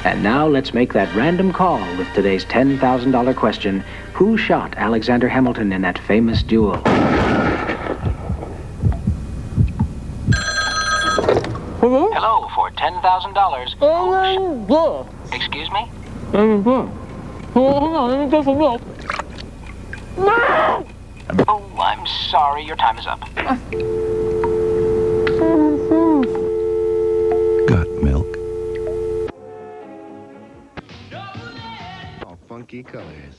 And now let's make that random call with today's $10,000 question. Who shot Alexander Hamilton in that famous duel? Hello, for $10,000. Excuse me? Oh, I'm sorry. Your time is up. Got milk? Funky colors.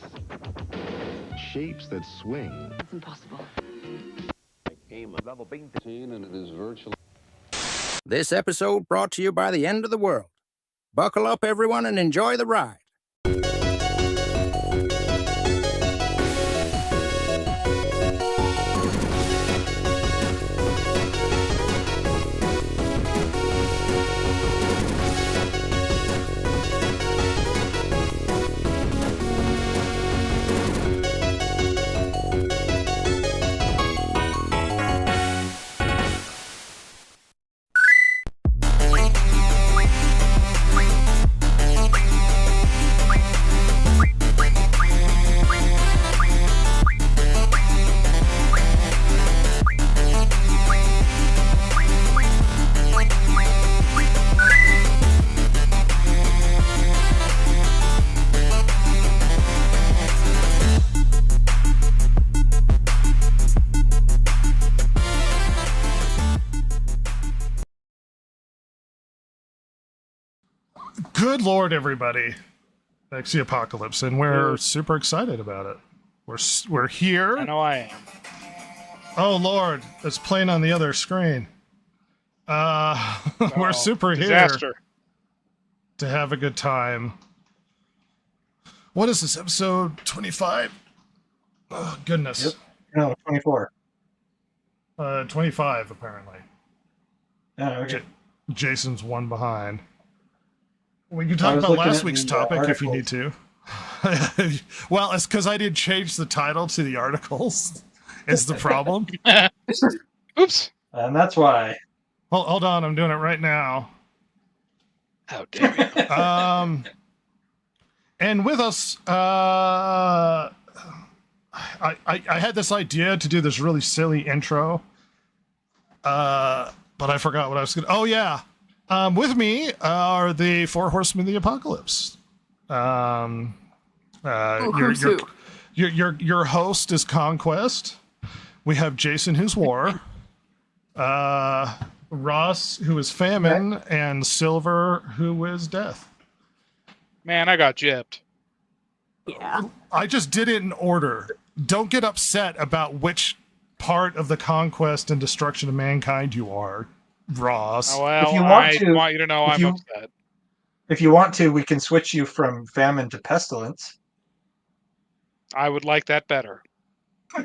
Shapes that swing. It's impossible. This episode brought to you by the End of the World. Buckle up, everyone, and enjoy the ride. Good Lord, everybody. Thanks the Apocalypse, and we're super excited about it. We're here. I know I am. Oh, Lord, it's playing on the other screen. We're super disaster. Here to have a good time. What is this, episode 25? Oh, goodness. Yep. No, 24. 25, apparently. Oh, okay. Jason's one behind. We can talk about last week's topic if you need to. Well, it's because I did change the title to the articles. Is the problem? Oops. And that's why. Hold on, I'm doing it right now. How dare you? And with us, I had this idea to do this really silly intro, but I forgot what I was going to... Oh, yeah. With me are the Four Horsemen of the Apocalypse. Your host is Conquest. We have Jason, who's War. Ross, who is Famine, and Silver, who is Death. Man, I got gypped. Yeah. I just did it in order. Don't get upset about which part of the conquest and destruction of mankind you are, Ross. Oh, well, If you want you to know I'm upset. If you want to, we can switch you from Famine to Pestilence. I would like that better.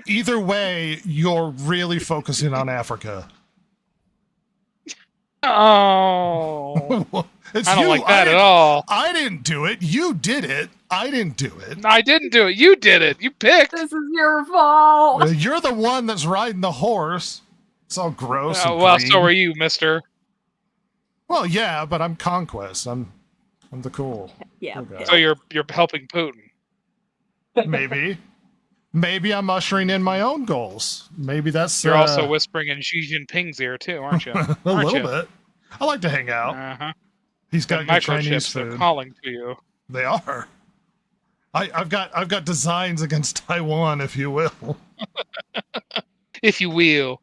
Either way, you're really focusing on Africa. Oh. It's I don't you. like that at all. I didn't do it. You did it. I didn't do it. I didn't do it. You did it. You picked. This is your fault. You're the one that's riding the horse. It's all gross. And Well, green. so are you, mister. Well, yeah, but I'm Conquest. I'm the cool. Yeah. guy. So you're helping Putin. Maybe I'm ushering in my own goals. Maybe that's... You're also whispering in Xi Jinping's ear, too, aren't you? a little bit. I like to hang out. Uh-huh. He's got good Chinese Microchips are food. calling to you. They are. I've got designs against Taiwan, if you will. If you will.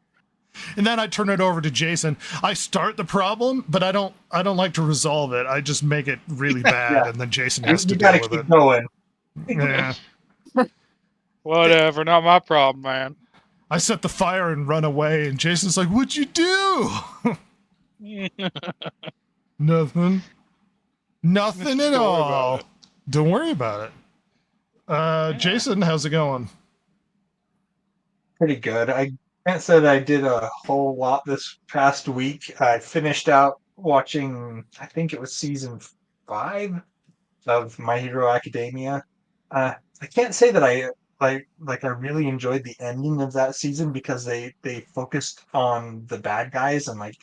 And then I turn it over to Jason. I start the problem, but I don't like to resolve it. I just make it really bad, and then Jason has to deal with it. Going. Yeah. Whatever, not my problem, man. I set the fire and run away, and Jason's like, "What'd you do?" Nothing at all. Don't worry about it. Jason, how's it going? Pretty good. I can't say that I did a whole lot this past week. I finished out watching, I think it was season 5 of My Hero Academia. I can't say that I really enjoyed the ending of that season because they focused on the bad guys and like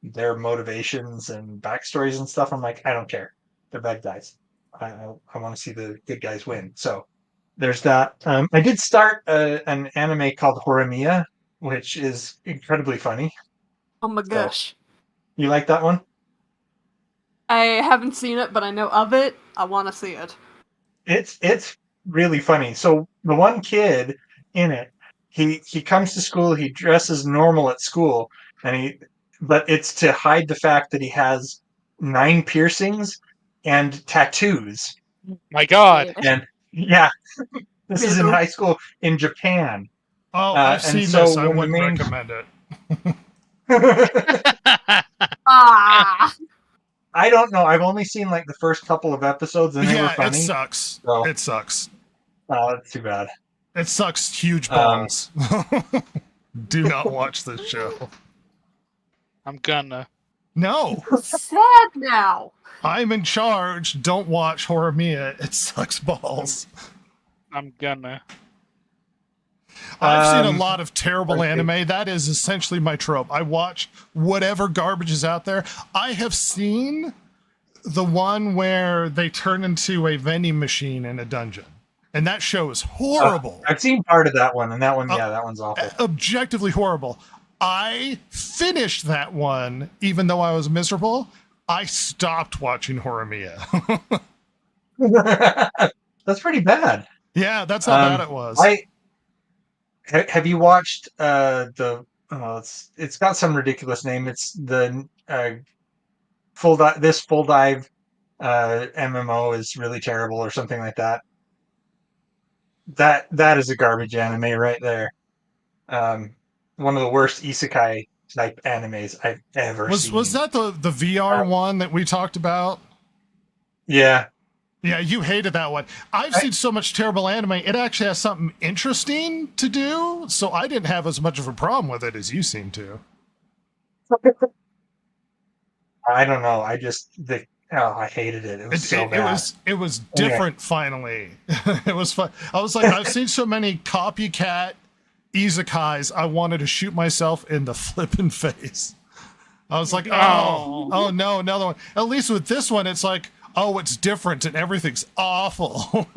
their motivations and backstories and stuff. I'm like, I don't care. the bad guys. I want to see the good guys win. So there's that. I did start an anime called Horimiya, which is incredibly funny. Oh my gosh. You like that one? I haven't seen it, but I know of it. I want to see it. It's really funny. So the one kid in it, he comes to school, he dresses normal at school, but it's to hide the fact that he has 9 piercings and tattoos. My God. And yeah, this is in high school in Japan. Oh, I've and seen so this. I when the wouldn't main- recommend it. Ah! I don't know. I've only seen like the first couple of episodes, and they were Yeah, funny. it sucks. So- It sucks. Oh, that's too bad. It sucks huge balls. Do not watch this show. I'm gonna. No, Sad now. I'm in charge. Don't watch Horimiya. It sucks balls. I'm gonna. I've seen a Um, lot of terrible okay. anime. That is essentially my trope. I watch whatever garbage is out there. I have seen the one where they turn into a vending machine in a dungeon. And that show is horrible. I've seen part of that one, and that one, Uh, yeah, that one's awful. Objectively horrible. I finished that one, even though I was miserable. I stopped watching Horimiya. That's pretty bad. Yeah, that's how bad it was. Have you watched it's got some ridiculous name. It's the full dive MMO is really terrible or something like that. That is a garbage anime right there. One of the worst isekai type animes I've ever seen. Was that the VR one that we talked about? Yeah. Yeah, you hated that one. I've seen so much terrible anime. It actually has something interesting to do, so I didn't have as much of a problem with it as you seem to. I don't know. I hated it. It was so bad. It was different. Finally, it was fun. I was like, I've seen so many copycat isekais. I wanted to shoot myself in the flipping face. I was like, oh no, another one. At least with this one, it's like, oh, it's different and everything's awful.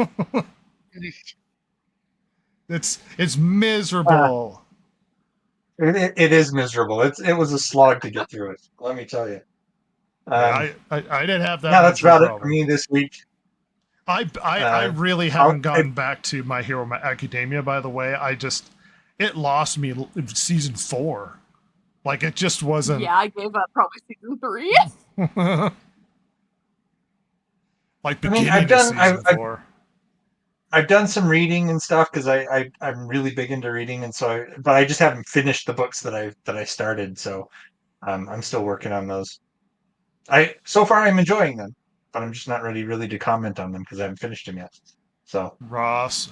It's miserable. It is miserable. It was a slog to get through it. Let me tell you. I didn't have that. Yeah, that's much of a about it for me this week. I really haven't gotten back to My Hero Academia. By the way, it lost me season 4. Like it just wasn't. Yeah, I gave up probably season 3. Like beginning of season 4. I've done some reading and stuff because I'm really big into reading, and but I just haven't finished the books that I started. So I'm still working on those. So far I'm enjoying them, but I'm just not ready really to comment on them because I haven't finished them yet. So Ross.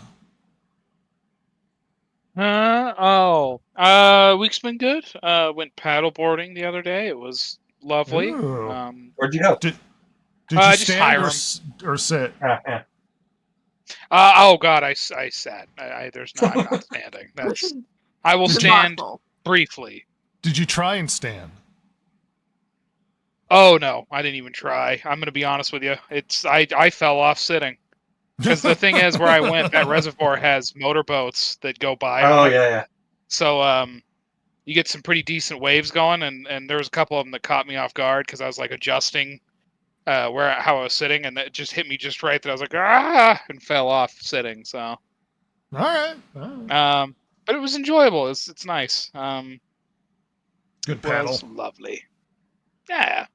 Week's been good. Went paddleboarding the other day. It was lovely. Ooh. Where'd you go? Did you just stand Hiram. or sit? Yeah. Oh God, I sat. I'm not standing. I will stand Debacle. briefly. Did you try and stand? Oh no, I didn't even try. I'm gonna be honest with you. I fell off sitting. Because the thing is, where I went, that reservoir has motorboats that go by. Oh yeah. So you get some pretty decent waves going, and there was a couple of them that caught me off guard because I was like adjusting how I was sitting, and it just hit me just right that I was like and fell off sitting. So All right. but it was enjoyable. It's nice. Good It paddle. was lovely. Yeah.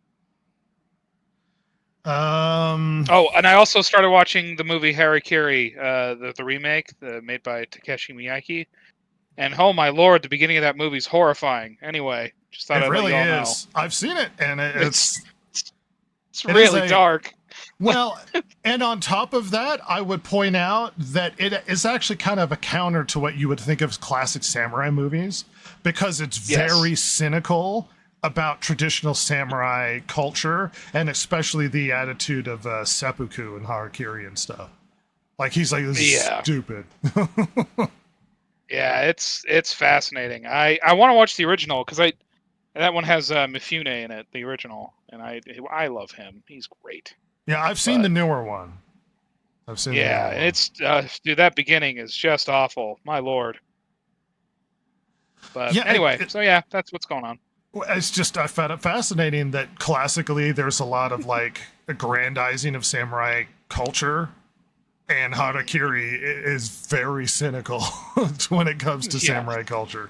Oh, and I also started watching the movie Harikiri, the remake, made by Takeshi Miyake. And oh my lord, the beginning of that movie is horrifying. Anyway, just thought it I'd really let you all is. I've seen it, and it's It's really dark. well. And on top of that, I would point out that it is actually kind of a counter to what you would think of as classic samurai movies, because it's Yes. very cynical about traditional samurai culture, and especially the attitude of seppuku and harakiri and stuff. Like he's like, this is stupid. Yeah, it's fascinating. I want to watch the original because that one has Mifune in it, the original, and I love him. He's great. Yeah, I've seen the newer one. I've seen. Yeah, the newer one. it's dude. That beginning is just awful. My lord. But Yeah, anyway, so yeah, that's what's going on. It's just I found it fascinating that classically there's a lot of like aggrandizing of samurai culture, and Harakiri is very cynical when it comes to samurai culture,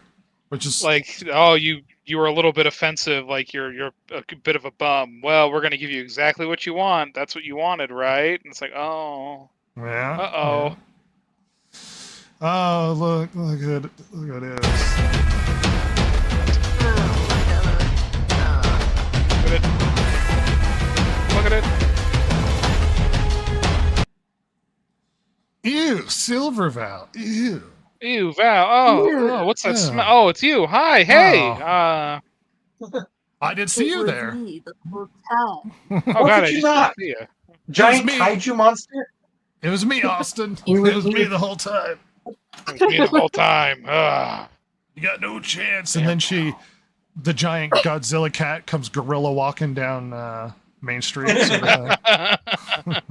which is like, oh, you were a little bit offensive, like you're a bit of a bum. Well, we're gonna give you exactly what you want. That's what you wanted, right? And it's like, oh, yeah. uh-oh. Yeah. Oh, look at it. Look at it. Ew, Silverval. Ew. Ew, Val. Oh, what's that smell? Oh, it's you. Hi, hey. I didn't see you there. Me, the hotel. Oh What God, did I you just not? see you. Giant me. kaiju monster? It was me, Austin. It was me the whole time. It was me the whole time. Ugh. You got no chance. And then the giant Godzilla cat comes gorilla walking down Main Street. Sort of thing.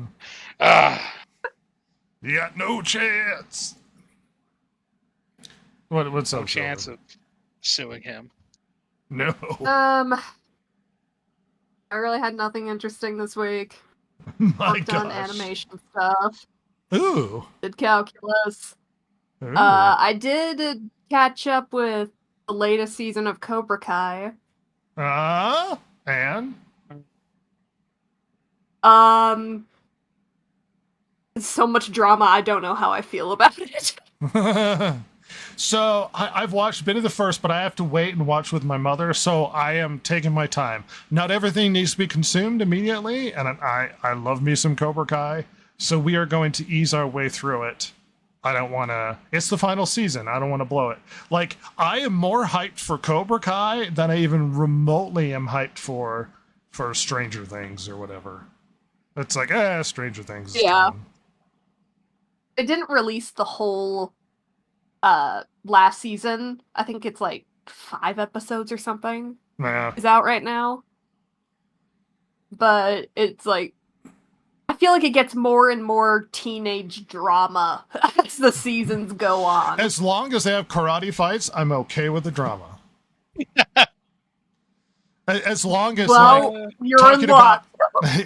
You got no chance. What's No up? chance Silver? of suing him. No. I really had nothing interesting this week. My Worked on gosh. animation stuff. Ooh. Did calculus. Ooh. I did catch up with the latest season of Cobra Kai. And? So much drama, I don't know how I feel about it. So I've watched a bit of the first, but I have to wait and watch with my mother, so I am taking my time. Not everything needs to be consumed immediately, and I love me some Cobra Kai, so we are going to ease our way through it. I don't want to... It's the final season. I don't want to blow it. Like, I am more hyped for Cobra Kai than I even remotely am hyped for Stranger Things or whatever. It's like, Stranger Things is Yeah. fun. It didn't release the whole last season. I think it's like 5 episodes or something Yeah. is out right now. But it's like, I feel like it gets more and more teenage drama as the seasons go on. As long as they have karate fights, I'm okay with the drama. As long as, well, you're talking in luck.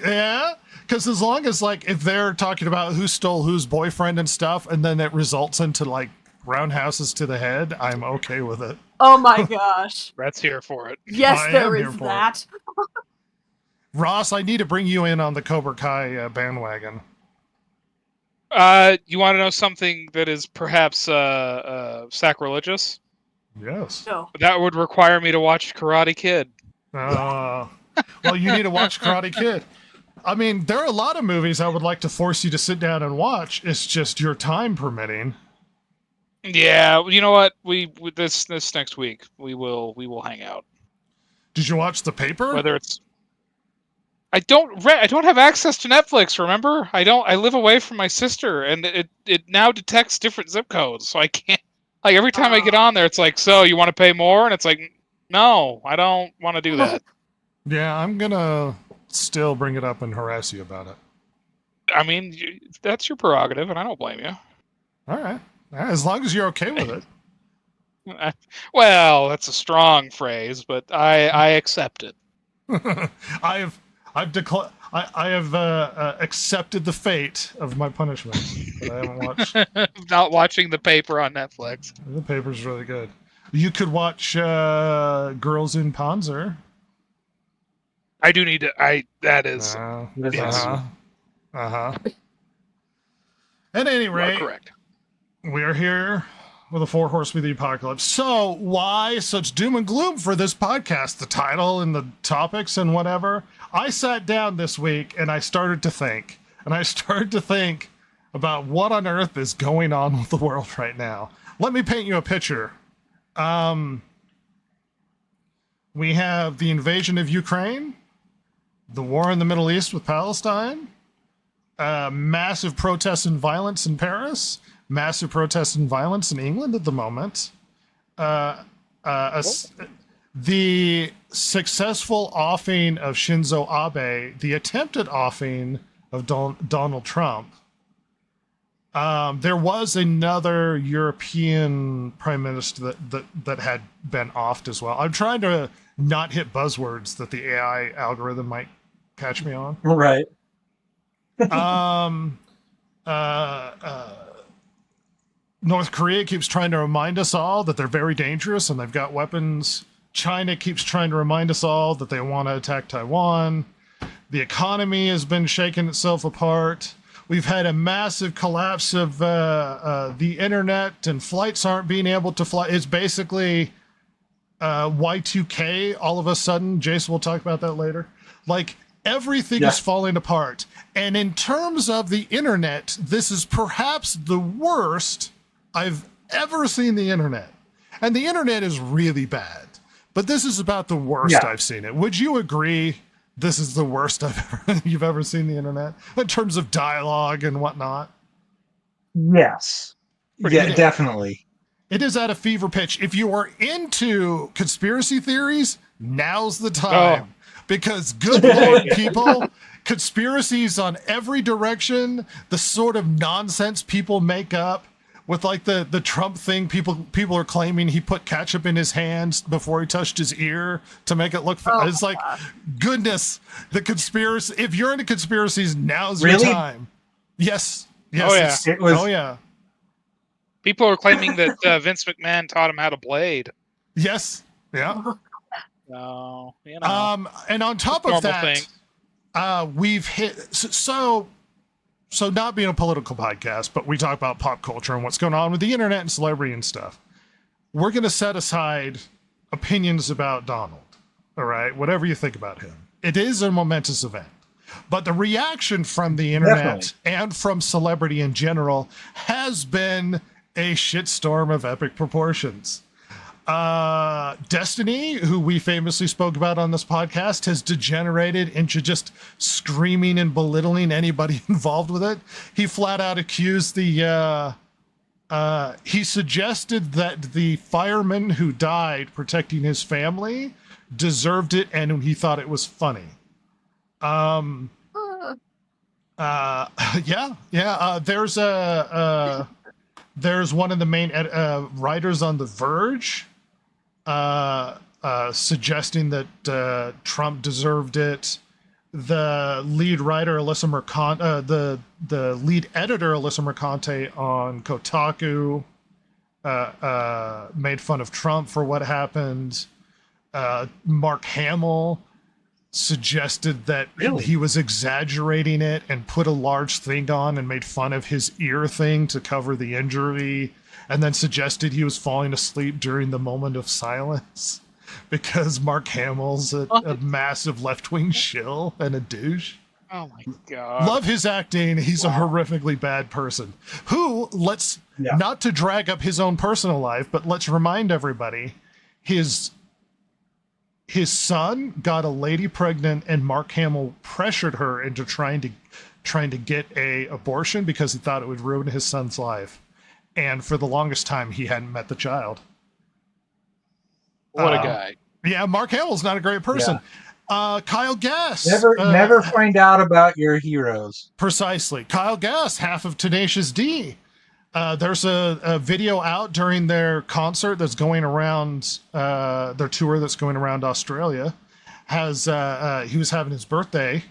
yeah, because as long as, like, if they're talking about who stole whose boyfriend and stuff, and then it results into, like, roundhouses to the head, I'm okay with it. Oh my gosh. Brett's here for it. Yes, I there am here is for that. Ross, I need to bring you in on the Cobra Kai bandwagon. You want to know something that is perhaps sacrilegious? Yes. No. That would require me to watch Karate Kid. Well, you need to watch Karate Kid. I mean, there are a lot of movies I would like to force you to sit down and watch. It's just your time permitting. Yeah, you know what? We this next week we will hang out. Did you watch The Paper? Whether it's I don't have access to Netflix, remember? I live away from my sister, and it now detects different zip codes, so I can't, like, every time I get on there, it's like, so you want to pay more? And it's like, no, I don't want to do that. Yeah, I'm gonna still bring it up and harass you about it. I mean, that's your prerogative, and I don't blame you. All right. As long as you're okay with it. Well, that's a strong phrase, but I accept it. I have accepted the fate of my punishment. But I haven't watched. Not watching The Paper on Netflix. The Paper's really good. You could watch Girls in Panzer. I do need to. That is. Yes. At any You are rate, correct. we are here with the Four Horsemen of the Apocalypse. So why such doom and gloom for this podcast? The title and the topics and whatever. I sat down this week and I started to think. And I started to think about what on earth is going on with the world right now. Let me paint you a picture. We have the invasion of Ukraine, the war in the Middle East with Palestine, massive protests and violence in Paris, massive protests and violence in England at the moment, the successful offing of Shinzo Abe, the attempted offing of Donald Trump. There was another European prime minister that had been offed as well. I'm trying to not hit buzzwords that the AI algorithm might catch me on. Right. North Korea keeps trying to remind us all that they're very dangerous and they've got weapons. China keeps trying to remind us all that they want to attack Taiwan. The economy has been shaking itself apart. We've had a massive collapse of the internet, and flights aren't being able to fly. It's basically Y2K all of a sudden. Jason will talk about that later. Like, everything is falling apart. And in terms of the internet, this is perhaps the worst I've ever seen the internet. And the internet is really bad. But this is about the worst I've seen it. Would you agree this is the worst you've ever seen the internet in terms of dialogue and whatnot? Yes. Definitely. It is at a fever pitch. If you are into conspiracy theories, now's the time. Because good Lord, people, conspiracies on every direction, the sort of nonsense people make up with like the Trump thing, people are claiming he put ketchup in his hands before he touched his ear to make it look fun. It's like, goodness, the conspiracy. If you're into conspiracies, now's your time. Yes. Oh yeah. People are claiming that Vince McMahon taught him how to blade. Yes. Yeah. No, you know. And on top of that, we've hit so not being a political podcast, but we talk about pop culture and what's going on with the internet and celebrity and stuff. We're going to set aside opinions about Donald. All right, whatever you think about him, it is a momentous event. But the reaction from the internet and from celebrity in general has been a shitstorm of epic proportions. Destiny, who we famously spoke about on this podcast, has degenerated into just screaming and belittling anybody involved with it. He flat out accused he suggested that the fireman who died protecting his family deserved it, and he thought it was funny. There's one of the main writers on The Verge suggesting that Trump deserved it. The lead writer, Alyssa Mercante, the lead editor, Alyssa Mercante on Kotaku, made fun of Trump for what happened. Mark Hamill suggested that he was exaggerating it and put a large thing on and made fun of his ear thing to cover the injury, and then suggested he was falling asleep during the moment of silence because Mark Hamill's a massive left-wing shill and a douche. Oh my God. Love his acting. He's a horrifically bad person who, not to drag up his own personal life, but let's remind everybody, his son got a lady pregnant, and Mark Hamill pressured her into trying to get a abortion because he thought it would ruin his son's life. And for the longest time, he hadn't met the child. What a guy. Yeah, Mark Hamill's not a great person. Yeah. Kyle Gass. Never find out about your heroes. Precisely. Kyle Gass, half of Tenacious D. There's a video out during their concert that's going around, their tour that's going around Australia. He was having his birthday,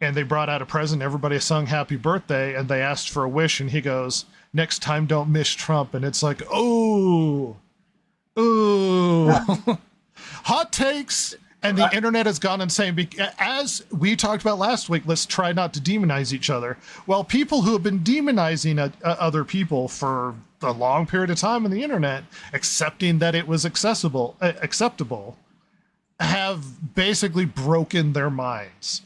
and they brought out a present. Everybody sung happy birthday, and they asked for a wish, and he goes, "Next time, don't miss Trump." And it's like, ooh. Hot takes. And the internet has gone insane. As we talked about last week, let's try not to demonize each other. Well, people who have been demonizing other people for a long period of time on the internet, accepting that it was acceptable, have basically broken their minds.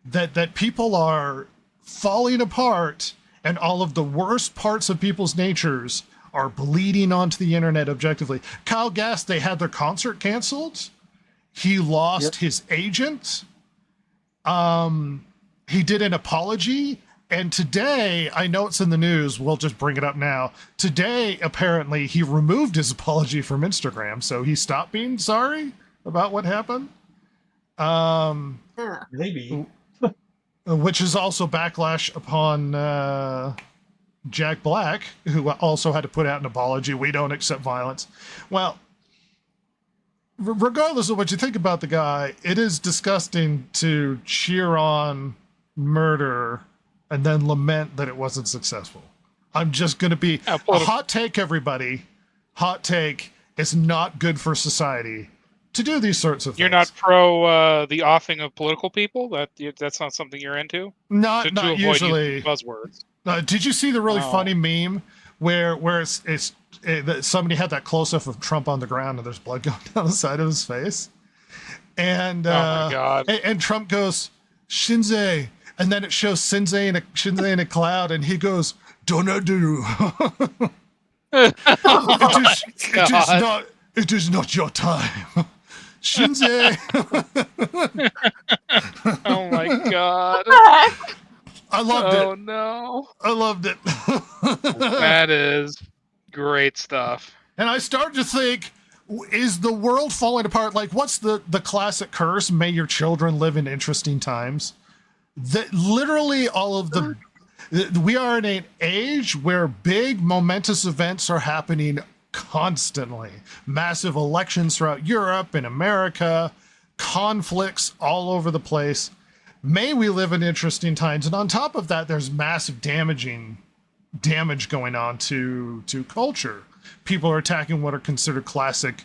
That people are falling apart, and all of the worst parts of people's natures are bleeding onto the internet objectively. Kyle Gass, they had their concert canceled. He lost his agent. He did an apology. And today, I know it's in the news, we'll just bring it up now. Today, apparently, he removed his apology from Instagram. So he stopped being sorry about what happened. Maybe. which is also backlash upon Jack Black, who also had to put out an apology. We don't accept violence. Well, regardless of what you think about the guy, it is disgusting to cheer on murder and then lament that it wasn't successful. I'm just going to be a hot take, everybody. Hot take. It's not good for society to do these sorts of things. You're not pro the offing of political people? That's not something you're into? Not avoid usually. Buzzwords. Did you see the really funny meme where somebody had that close up of Trump on the ground and there's blood going down the side of his face, and oh my God. And Trump goes Shinze, and then it shows Shinze in a cloud, and he goes Donadu. It is not your time. Shinze. Oh my God. I loved it. Oh no. I loved it. That is great stuff. And I started to think, is the world falling apart? Like, what's the classic curse? May your children live in interesting times. That literally all of we are in an age where big momentous events are happening constantly. Massive elections throughout Europe and America, conflicts all over the place. May we live in interesting times. And on top of that, there's massive damage going on to culture. People are attacking what are considered classic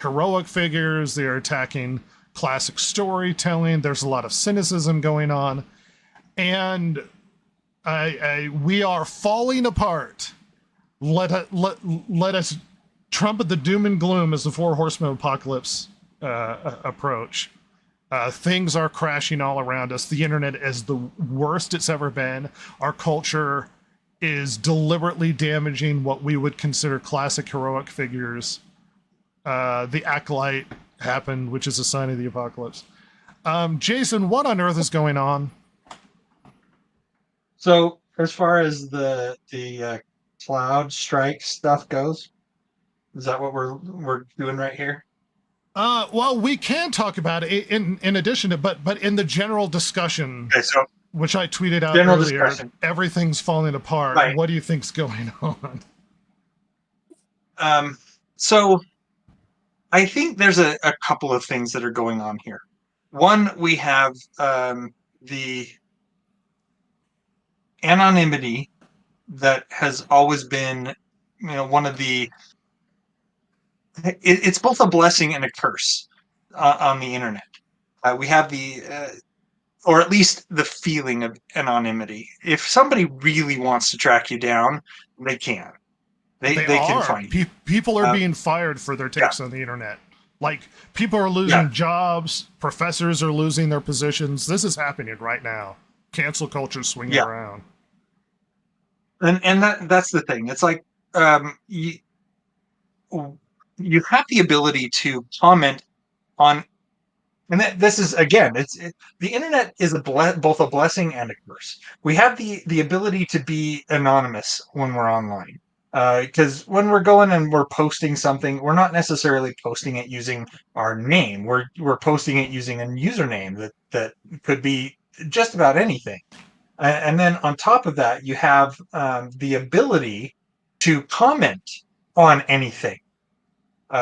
heroic figures. They are attacking classic storytelling. There's a lot of cynicism going on. And we are falling apart. Let us trumpet the doom and gloom as the Four Horsemen of Apocalypse approach. Things are crashing all around us. The internet is the worst it's ever been. Our culture is deliberately damaging what we would consider classic heroic figures. The Acolyte happened, which is a sign of the apocalypse. Jason, what on earth is going on? So, as far as the cloud strike stuff goes, is that what we're doing right here? Well, we can talk about it in addition to, but in the general discussion, Okay, so which I tweeted out general earlier, discussion. Everything's falling apart. Right. What do you think's going on? So I think there's a couple of things that are going on here. One, we have the anonymity that has always been, one of the. It's both a blessing and a curse on the internet. We have or at least the feeling of anonymity. If somebody really wants to track you down, they can. They can find you. People are being fired for their takes on the internet. Like, people are losing jobs. Professors are losing their positions. This is happening right now. Cancel culture swinging around. And that's the thing. It's like you have the ability to comment on, and this is, again, the internet is both a blessing and a curse. We have the ability to be anonymous when we're online, because when we're going and we're posting something, we're not necessarily posting it using our name. We're posting it using a username that could be just about anything. And then on top of that, you have the ability to comment on anything.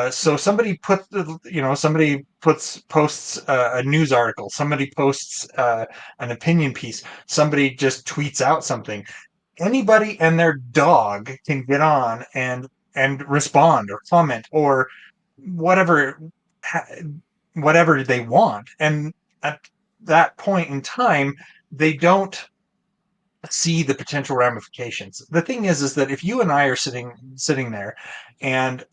So somebody posts a news article, somebody posts an opinion piece, somebody just tweets out something. Anybody and their dog can get on and respond or comment or whatever they want. And at that point in time, they don't see the potential ramifications. The thing is that if you and I are sitting there and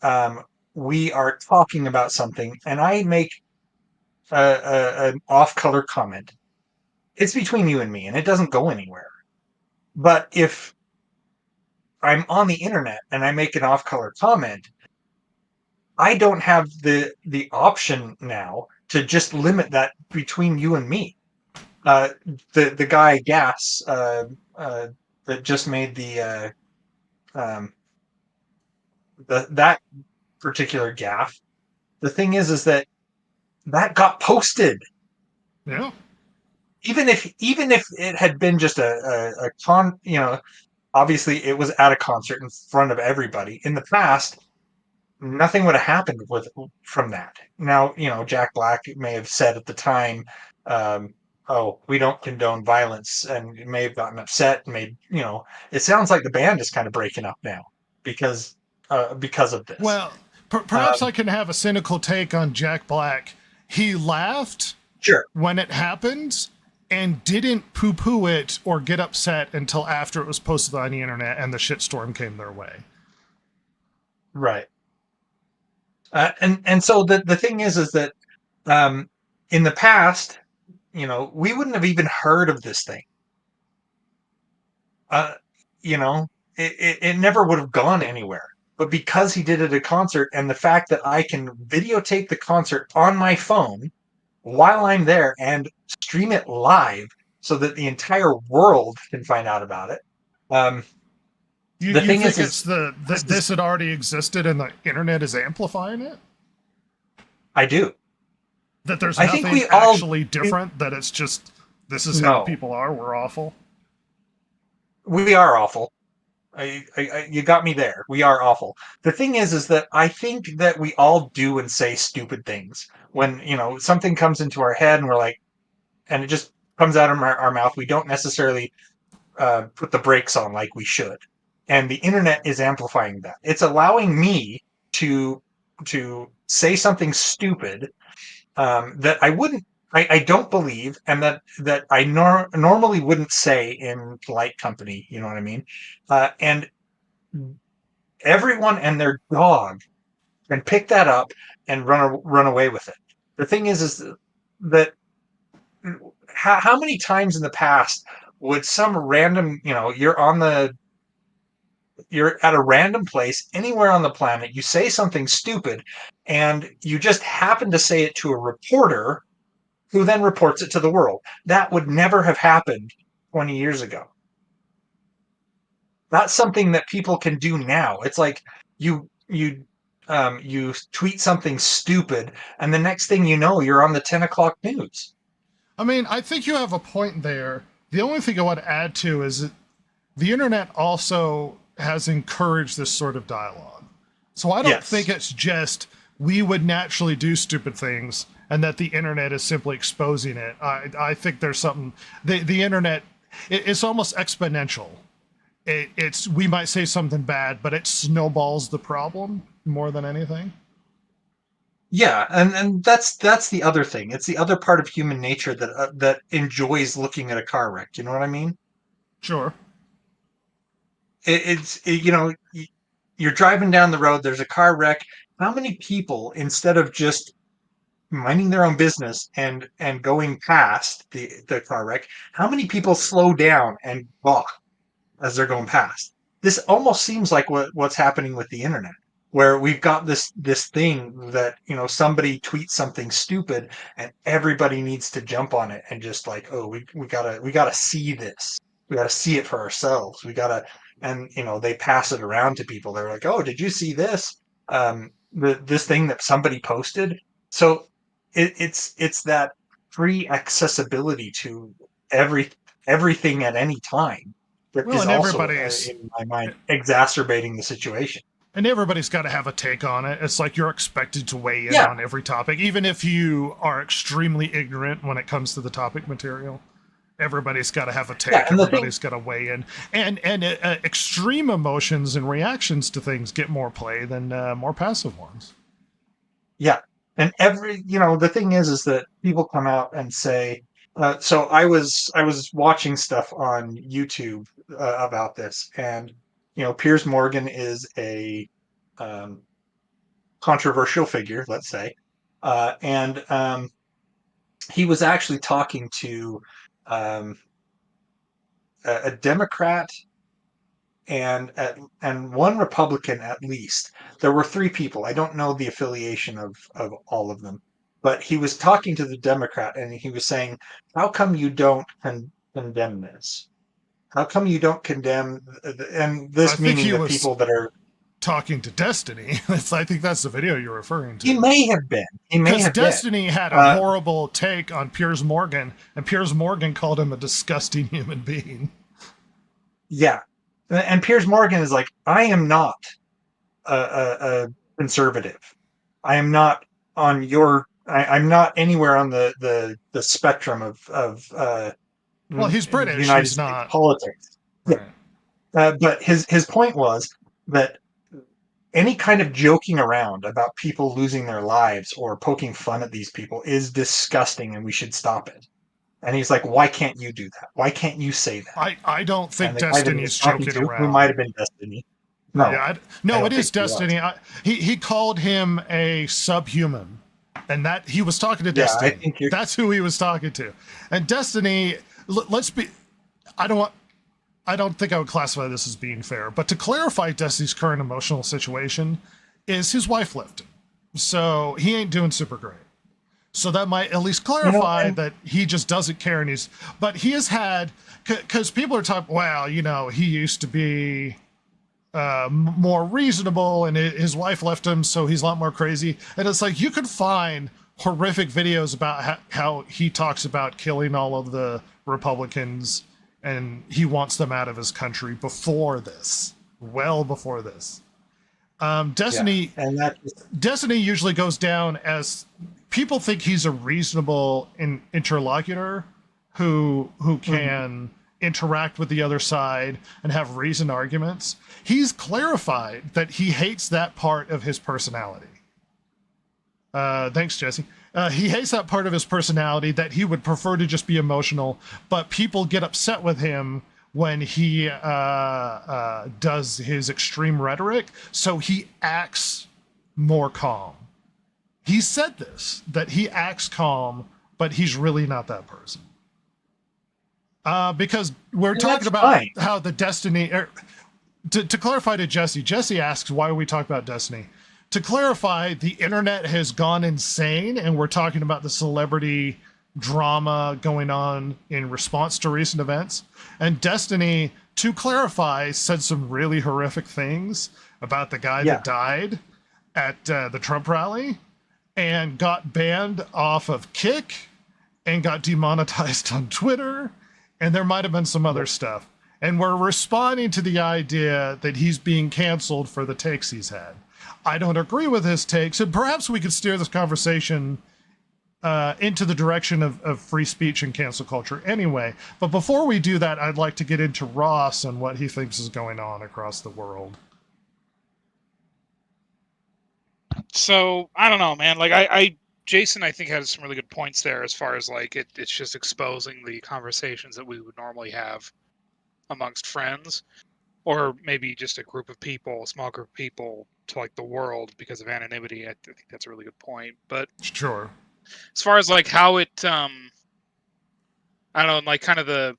we are talking about something and I make an off-color comment, it's between you and me and it doesn't go anywhere. But if I'm on the internet and I make an off-color comment, I don't have the option now to just limit that between you and me. The guy Gas that just made that particular gaffe. The thing is that got posted. Yeah. even if it had been just a con, obviously it was at a concert in front of everybody. In the past, nothing would have happened from that. Now, Jack Black may have said at the time, "Oh, we don't condone violence," and may have gotten upset. And made it sounds like the band is kind of breaking up now because of this. Well, perhaps I can have a cynical take on Jack Black. He laughed Sure. when it happened and didn't poo-poo it or get upset until after it was posted on the internet and the shitstorm came their way. Right. And so the thing is that in the past, we wouldn't have even heard of this thing. It never would have gone anywhere. But because he did it at a concert, and the fact that I can videotape the concert on my phone while I'm there and stream it live so that the entire world can find out about it. You think it's this had already existed and the internet is amplifying it? I do. That there's I think nothing we all- actually different, that it's just, this is how people are, we're awful. We are awful. You got me there. We are awful. The thing is that I think that we all do and say stupid things when something comes into our head and we're like, and it just comes out of our mouth. We don't necessarily put the brakes on like we should, and the internet is amplifying that. It's allowing me to say something stupid that I don't believe, and that I normally wouldn't say in polite company. You know what I mean? And everyone and their dog can pick that up and run away with it. The thing is that how many times in the past would some random, you're at a random place anywhere on the planet, you say something stupid, and you just happen to say it to a reporter who then reports it to the world. That would never have happened 20 years ago. That's something that people can do now. It's like you tweet something stupid, and the next thing you know, you're on the 10 o'clock news. I mean, I think you have a point there. The only thing I want to add to is that the internet also has encouraged this sort of dialogue. So I don't think it's just we would naturally do stupid things and that the internet is simply exposing it. I think there's something, the internet, it's almost exponential. It's we might say something bad, but it snowballs the problem more than anything. Yeah, and that's the other thing. It's the other part of human nature that enjoys looking at a car wreck. You know what I mean? Sure. You're driving down the road. There's a car wreck. How many people, instead of just minding their own business and going past the car wreck, how many people slow down and balk as they're going past? This almost seems like what's happening with the internet, where we've got this thing that somebody tweets something stupid and everybody needs to jump on it and just like, oh, we gotta see this, we gotta see it for ourselves, and they pass it around to people. They're like, oh, did you see this this thing that somebody posted? So it's that free accessibility to everything at any time that is also, in my mind, exacerbating the situation. And everybody's got to have a take on it. It's like you're expected to weigh in on every topic, even if you are extremely ignorant when it comes to the topic material. Everybody's got to have a take. Everybody's got to weigh in. And extreme emotions and reactions to things get more play than more passive ones. Yeah. And the thing is that people come out and say, so I was watching stuff on YouTube about this, and Piers Morgan is a controversial figure, let's say, and he was actually talking to a Democrat and one Republican at least. There were three people. I don't know the affiliation of all of them, but he was talking to the Democrat and he was saying, how come you don't condemn this? How come you don't condemn, and this meaning the people that are, talking to Destiny. I think that's the video you're referring to. He may have been. Because Destiny had a horrible take on Piers Morgan, and Piers Morgan called him a disgusting human being. Yeah. And Piers Morgan is like, I am not a conservative. I am not on your. I'm not anywhere on the spectrum of well, he's British. United he's States not politics. right. But his point was that any kind of joking around about people losing their lives or poking fun at these people is disgusting, and we should stop it. And he's like, why can't you do that? Why can't you say that? I don't think And the guy that he Destiny's was talking joking to, around. who might have been Destiny. No, Yeah, I don't it is think he was. Destiny. He called him a subhuman, and that he was talking to Yeah, I Destiny. think you're- That's who he was talking to. And Destiny, let's be. I don't think I would classify this as being fair, but to clarify Destiny's current emotional situation is his wife left him, so he ain't doing super great. So that might at least clarify that he just doesn't care, and but he has had, because people are talking, well, he used to be more reasonable, and his wife left him, so he's a lot more crazy. And it's like, you could find horrific videos about how he talks about killing all of the Republicans, and he wants them out of his country before this, well before this. Destiny, and that Destiny usually goes down as people think he's a reasonable interlocutor who can interact with the other side and have reasoned arguments. He's clarified that he hates that part of his personality. Thanks, Jesse. He hates that part of his personality, that he would prefer to just be emotional, but people get upset with him when he does his extreme rhetoric, so he acts more calm. He said this, that he acts calm, but he's really not that person. Because we're talking about how the Destiny... To clarify to Jesse asks, why are we talking about Destiny? To clarify, the internet has gone insane, and we're talking about the celebrity drama going on in response to recent events. And Destiny, to clarify, said some really horrific things about the guy that died at the Trump rally, and got banned off of Kick, and got demonetized on Twitter, and there might have been some other stuff. And we're responding to the idea that he's being canceled for the takes he's had. I don't agree with his takes, and perhaps we could steer this conversation into the direction of free speech and cancel culture anyway. But before we do that, I'd like to get into Ross and what he thinks is going on across the world. So, I don't know, man. Jason, I think, has some really good points there as far as, it's just exposing the conversations that we would normally have amongst friends, or maybe just a group of people, a small group of people, to, the world because of anonymity. I think that's a really good point. But sure, as far as, how it, I don't know, kind of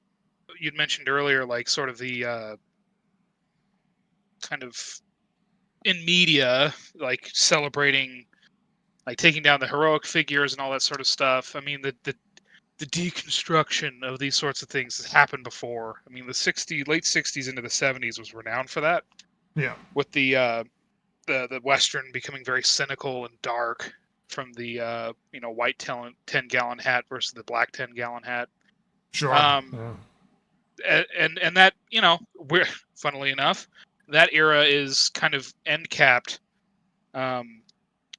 you'd mentioned earlier, sort of the, kind of in media, celebrating, taking down the heroic figures and all that sort of stuff. I mean, the deconstruction of these sorts of things has happened before. I mean, late 60s into the 70s was renowned for that. Yeah. With the Western becoming very cynical and dark, from the white 10-gallon hat versus the black 10-gallon hat. Sure. And that, we're, funnily enough, that era is kind of end capped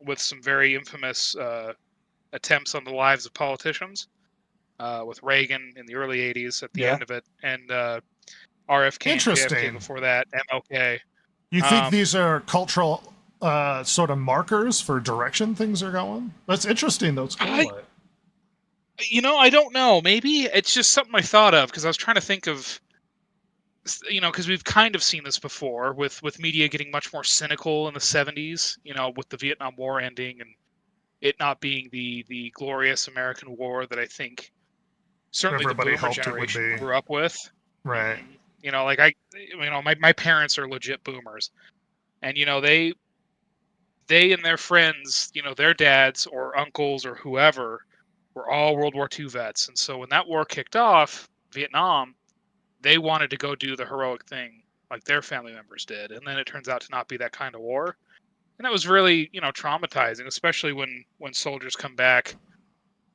with some very infamous attempts on the lives of politicians, with Reagan in the early 80s at the end of it, and RFK and JFK before that, MLK. You think these are cultural sort of markers for direction things are going? That's interesting, though. It's cool. I don't know. Maybe it's just something I thought of because I was trying to think of, because we've kind of seen this before with media getting much more cynical in the 70s, with the Vietnam War ending and it not being the glorious American war that I think certainly everybody the boomer hoped generation it would be. grew up with. Right. My parents are legit boomers, and they and their friends, their dads or uncles or whoever were all World War II vets. And so when that war kicked off, Vietnam, they wanted to go do the heroic thing like their family members did, and then it turns out to not be that kind of war, and that was really, traumatizing, especially when soldiers come back,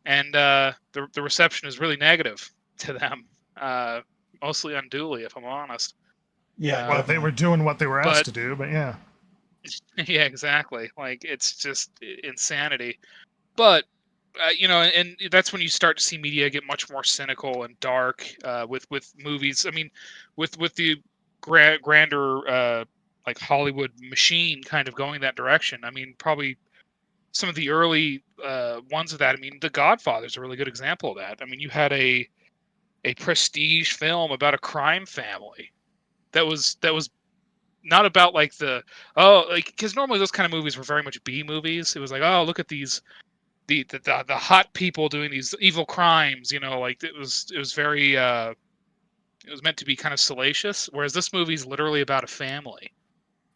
and the reception is really negative to them, mostly unduly, if I'm honest. Yeah. Well, they were doing what they were asked But- to do, but yeah. Yeah, exactly. Like, it's just insanity. But and that's when you start to see media get much more cynical and dark with movies. I mean, with the grander like Hollywood machine kind of going that direction. I mean, probably some of the early ones of that. I mean, The Godfather is a really good example of that. I mean, you had a prestige film about a crime family that was not about like because normally those kind of movies were very much B movies. It was like, oh, look at these the hot people doing these evil crimes, like it was very it was meant to be kind of salacious, whereas this movie's literally about a family,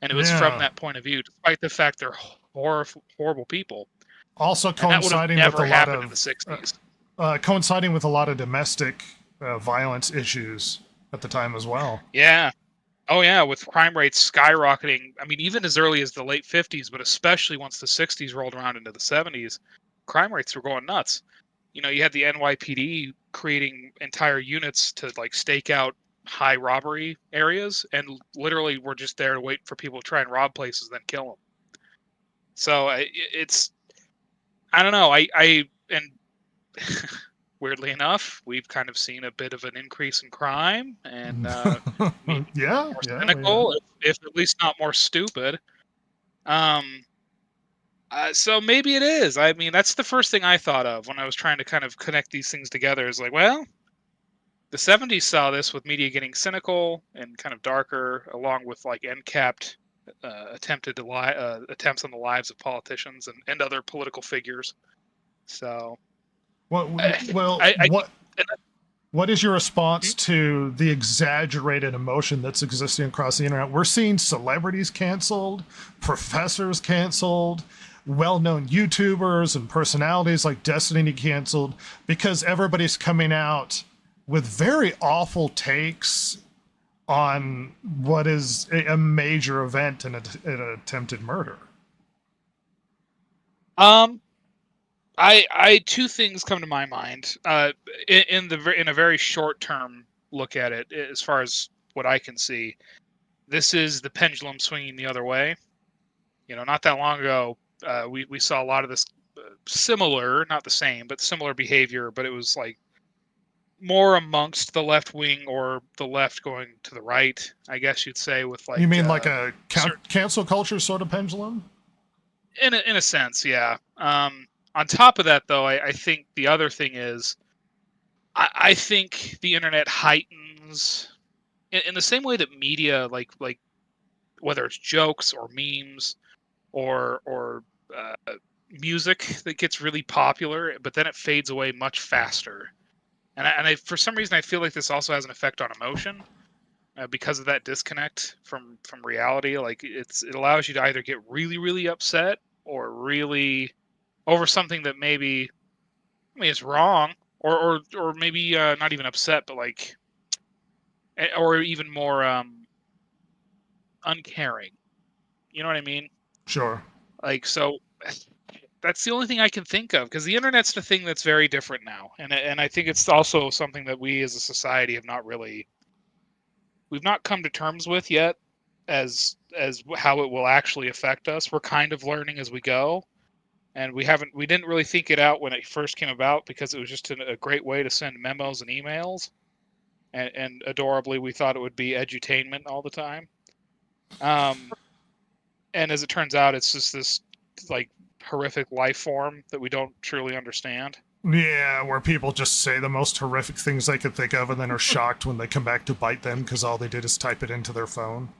and it was Yeah. from that point of view, despite the fact they're horrible people. Also And that would have coinciding with never a lot happened in the of 60s. coinciding with a lot of domestic violence issues at the time as well. Yeah. Oh yeah, with crime rates skyrocketing. I mean, even as early as the late 50s, but especially once the 60s rolled around into the 70s, crime rates were going nuts. You had the NYPD creating entire units to like stake out high robbery areas, and literally were just there to wait for people to try and rob places, then kill them. So it's, I don't know. And weirdly enough, we've kind of seen a bit of an increase in crime, and Yeah, more yeah, cynical, if at least not more stupid. So maybe it is. I mean, that's the first thing I thought of when I was trying to kind of connect these things together. Is like, well, the 70s saw this with media getting cynical and kind of darker, along with like end-capped attempts on the lives of politicians and other political figures. So, what is your response to the exaggerated emotion that's existing across the internet? We're seeing celebrities canceled, professors canceled, well-known YouTubers and personalities like Destiny canceled, because everybody's coming out with very awful takes on what is a major event in an attempted murder. I two things come to my mind. In a very short term look at it, as far as what I can see, this is the pendulum swinging the other way. Not that long ago, we saw a lot of this similar, not the same, but similar behavior. But it was like more amongst the left wing, or the left going to the right, I guess you'd say. With like, you mean like a cancel culture sort of pendulum? In a sense, yeah. On top of that, though, I think the other thing is, I think the internet heightens, in the same way that media, like whether it's jokes or memes or music that gets really popular, but then it fades away much faster. And I for some reason, I feel like this also has an effect on emotion because of that disconnect from reality. Like it allows you to either get really, really upset or really over something that maybe, it's wrong, or maybe not even upset, but like, or even more uncaring. You know what I mean? Sure. Like, so that's the only thing I can think of, because the internet's the thing that's very different now, and I think it's also something that we as a society have we've not come to terms with yet, as how it will actually affect us. We're kind of learning as we go. And we didn't really think it out when it first came about, because it was just a great way to send memos and emails. And adorably, we thought it would be edutainment all the time. And as it turns out, it's just this like horrific life form that we don't truly understand. Yeah, where people just say the most horrific things they could think of and then are shocked when they come back to bite them because all they did is type it into their phone.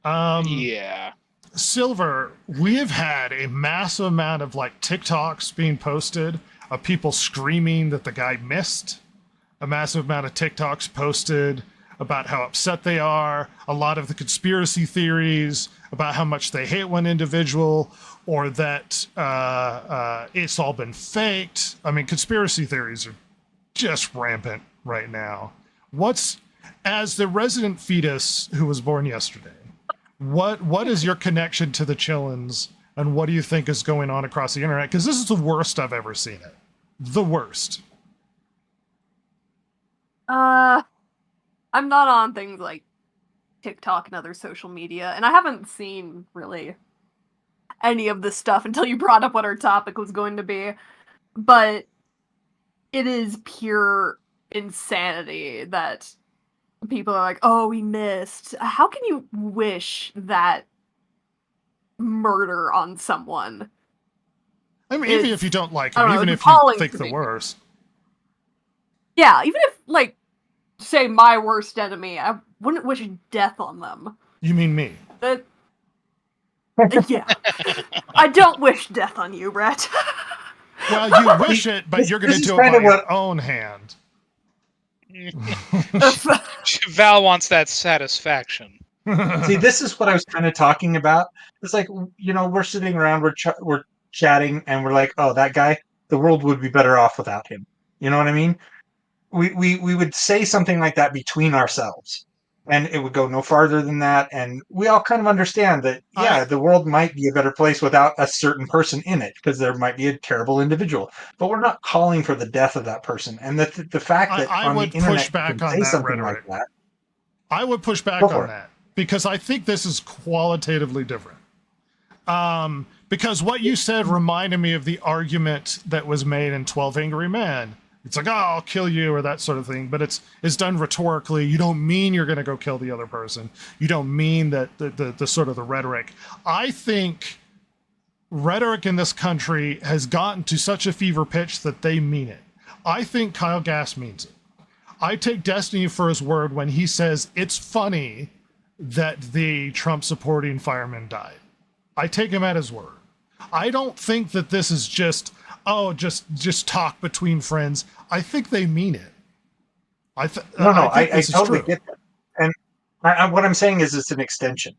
Yeah. Silver, we have had a massive amount of like TikToks being posted of people screaming that the guy missed. A massive amount of TikToks posted about how upset they are. A lot of the conspiracy theories about how much they hate one individual, or that it's all been faked. I mean, conspiracy theories are just rampant right now. What's As the resident fetus who was born yesterday, what is your connection to the Chillins, and what do you think is going on across the internet? Because this is the worst I've ever seen it. The worst. I'm not on things like TikTok and other social media, and I haven't seen really any of this stuff until you brought up what our topic was going to be. But it is pure insanity that people are like, oh, we missed. How can you wish that murder on someone? I mean, even if you don't like him, I don't know, even it's if you appalling think to the me. worst. Yeah, even if, like, say my worst enemy, I wouldn't wish death on them. You mean me? That, yeah. I don't wish death on you, Brett. Well, you wish it, but you're going to This is do it kind by of your what- own hand. Val wants that satisfaction. See, this is what I was kind of talking about. It's like, you know, we're sitting around, we're chatting, and we're like, oh, that guy, the world would be better off without him. You know what I mean? We would say something like that between ourselves, and it would go no farther than that. And we all kind of understand that, yeah, the world might be a better place without a certain person in it, because there might be a terrible individual. But we're not calling for the death of that person. And the fact that I on the would internet push back you can on say that something rhetoric. like that. I would push back Go for on it. that because I think this is qualitatively different. Because what you said reminded me of the argument that was made in 12 Angry Men. It's like, oh, I'll kill you, or that sort of thing. But it's done rhetorically. You don't mean you're going to go kill the other person. You don't mean that the sort of the rhetoric. I think rhetoric in this country has gotten to such a fever pitch that they mean it. I think Kyle Gass means it. I take Destiny for his word when he says it's funny that the Trump supporting fireman died. I take him at his word. I don't think that this is just talk between friends. I think they mean it. I think I this is totally true. get that. And what I'm saying is it's an extension.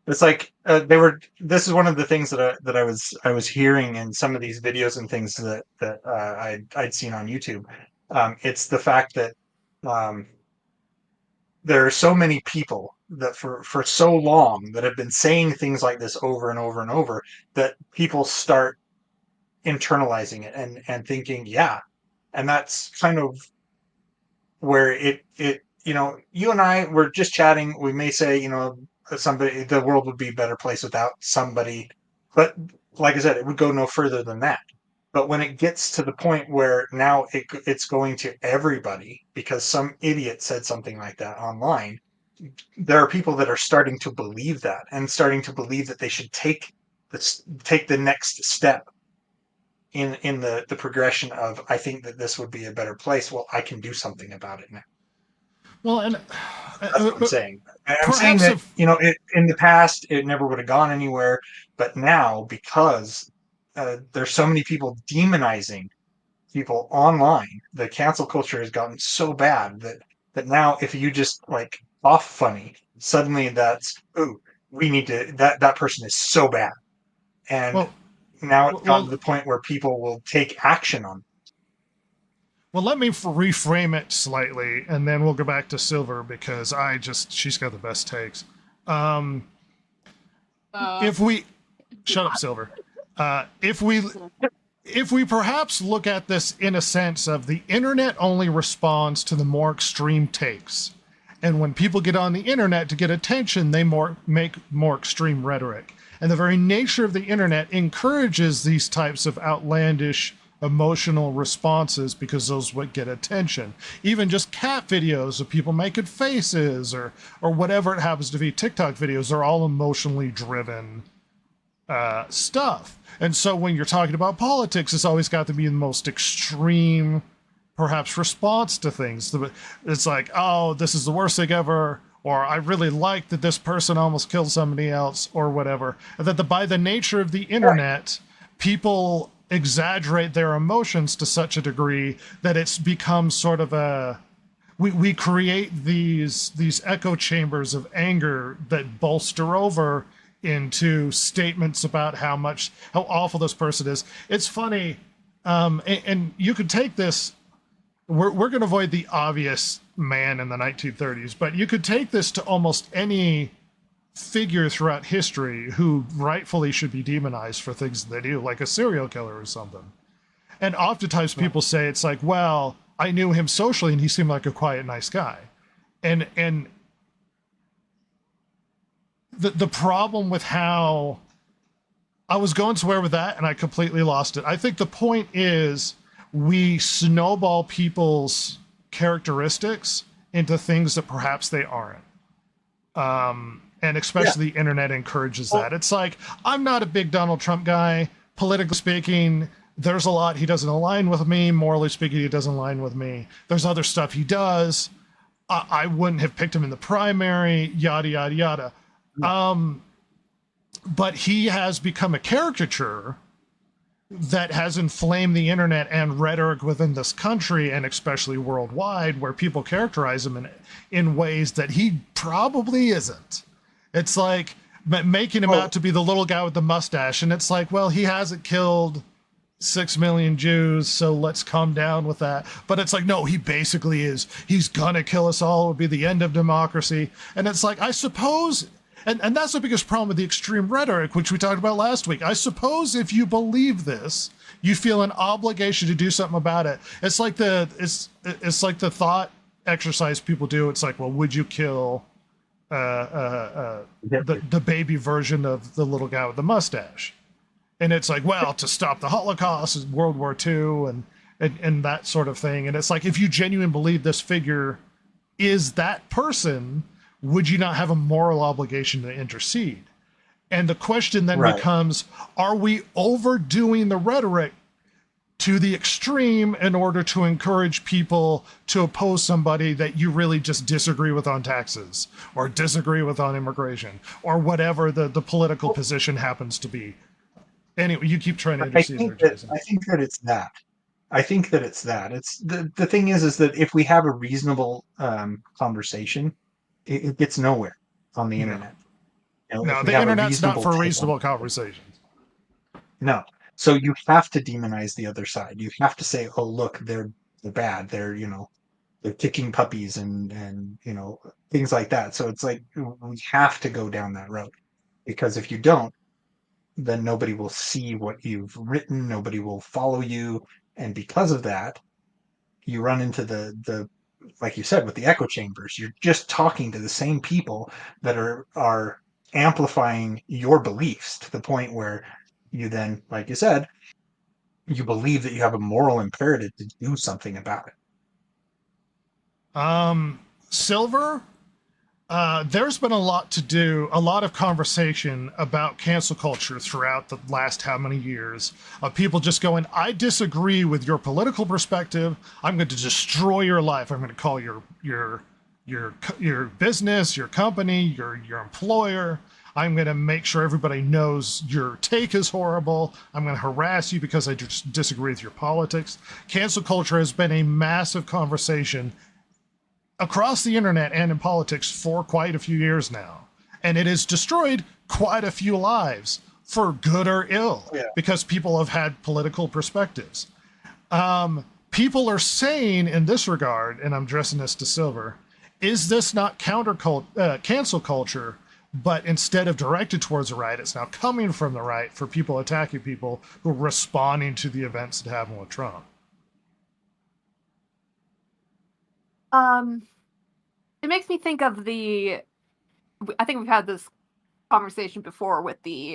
It's like this is one of the things that I was hearing in some of these videos and things that I'd seen on YouTube. It's the fact that there are so many people that for so long that have been saying things like this over and over and over that people start internalizing it and thinking, yeah. And that's kind of where it you know, you and I were just chatting. We may say, you know, the world would be a better place without somebody, but like I said, it would go no further than that. But when it gets to the point where now it's going to everybody because some idiot said something like that online, there are people that are starting to believe that and starting to believe that they should take the next step in the progression of, I think that this would be a better place. Well, I can do something about it now. Well, and That's what I'm saying. I'm perhaps saying that, if- you know, in the past, it never would have gone anywhere. But now, because there's so many people demonizing people online, the cancel culture has gotten so bad that now if you just like off funny, suddenly that's, ooh, we need to, that person is so bad. And Well, now it's well- gotten to the point where people will take action on it. well, let me reframe it slightly, and then we'll go back to Silver because she's got the best takes. If we shut up, Silver. If we perhaps look at this in a sense of the internet only responds to the more extreme takes, and when people get on the internet to get attention, they make more extreme rhetoric, and the very nature of the internet encourages these types of outlandish emotional responses because those would get attention. Even just cat videos of people making faces or whatever it happens to be, TikTok videos are all emotionally driven stuff. And so when you're talking about politics, it's always got to be the most extreme, perhaps, response to things. It's like, oh, this is the worst thing ever, or I really like that this person almost killed somebody else, or whatever. And that by the nature of the internet, people exaggerate their emotions to such a degree that it's become sort of we create these echo chambers of anger that bolster over into statements about how awful this person is. It's funny, and you could take this we're going to avoid the obvious man in the 1930s, but you could take this to almost any figure throughout history who rightfully should be demonized for things they do, like a serial killer or something. And oftentimes people say it's like, well, I knew him socially and he seemed like a quiet, nice guy. And the problem with how I was going somewhere with that and I completely lost it. I think the point is we snowball people's characteristics into things that perhaps they aren't. And especially the internet encourages that. It's like, I'm not a big Donald Trump guy. Politically speaking, there's a lot he doesn't align with me. Morally speaking, he doesn't align with me. There's other stuff he does. I wouldn't have picked him in the primary, yada, yada, yada. But he has become a caricature that has inflamed the internet and rhetoric within this country and especially worldwide, where people characterize him in ways that he probably isn't. It's like making him out to be the little guy with the mustache. And it's like, well, he hasn't killed 6 million Jews, so let's calm down with that. But it's like, no, he basically is. He's gonna kill us all. It'll be the end of democracy. And it's like, I suppose, and that's the biggest problem with the extreme rhetoric, which we talked about last week. I suppose if you believe this, you feel an obligation to do something about it. It's like it's like the thought exercise people do. It's like, well, would you kill the baby version of the little guy with the mustache? And it's like, well, to stop the Holocaust, World War II, and that sort of thing. And it's like, if you genuinely believe this figure is that person, would you not have a moral obligation to intercede? And the question then becomes, are we overdoing the rhetoric to the extreme in order to encourage people to oppose somebody that you really just disagree with on taxes or disagree with on immigration or whatever the political position happens to be? Anyway, you keep trying to intercede there, Jason. I think that it's that. I think that it's that. It's the thing is that if we have a reasonable conversation, it gets nowhere on the internet. You know, No, if we the have a internet's not for reasonable reasonable conversations. No. So you have to demonize the other side. You have to say, "Oh, look, they're bad. They're they're kicking puppies and things like that." So it's like we have to go down that road, because if you don't, then nobody will see what you've written. Nobody will follow you, and because of that, you run into the like you said with the echo chambers. You're just talking to the same people that are amplifying your beliefs to the point where you then, like you said, you believe that you have a moral imperative to do something about it. Silver, there's been a lot of conversation about cancel culture throughout the last how many years of people just going, I disagree with your political perspective. I'm going to destroy your life. I'm going to call your business, your company, your employer. I'm going to make sure everybody knows your take is horrible. I'm going to harass you because I just disagree with your politics. Cancel culture has been a massive conversation across the internet and in politics for quite a few years now. And it has destroyed quite a few lives, for good or ill, because people have had political perspectives. People are saying in this regard, and I'm addressing this to Silver, is this not cancel culture, but instead of directed towards the right, it's now coming from the right for people attacking people who are responding to the events that happened with Trump? It makes me think of I think we've had this conversation before with with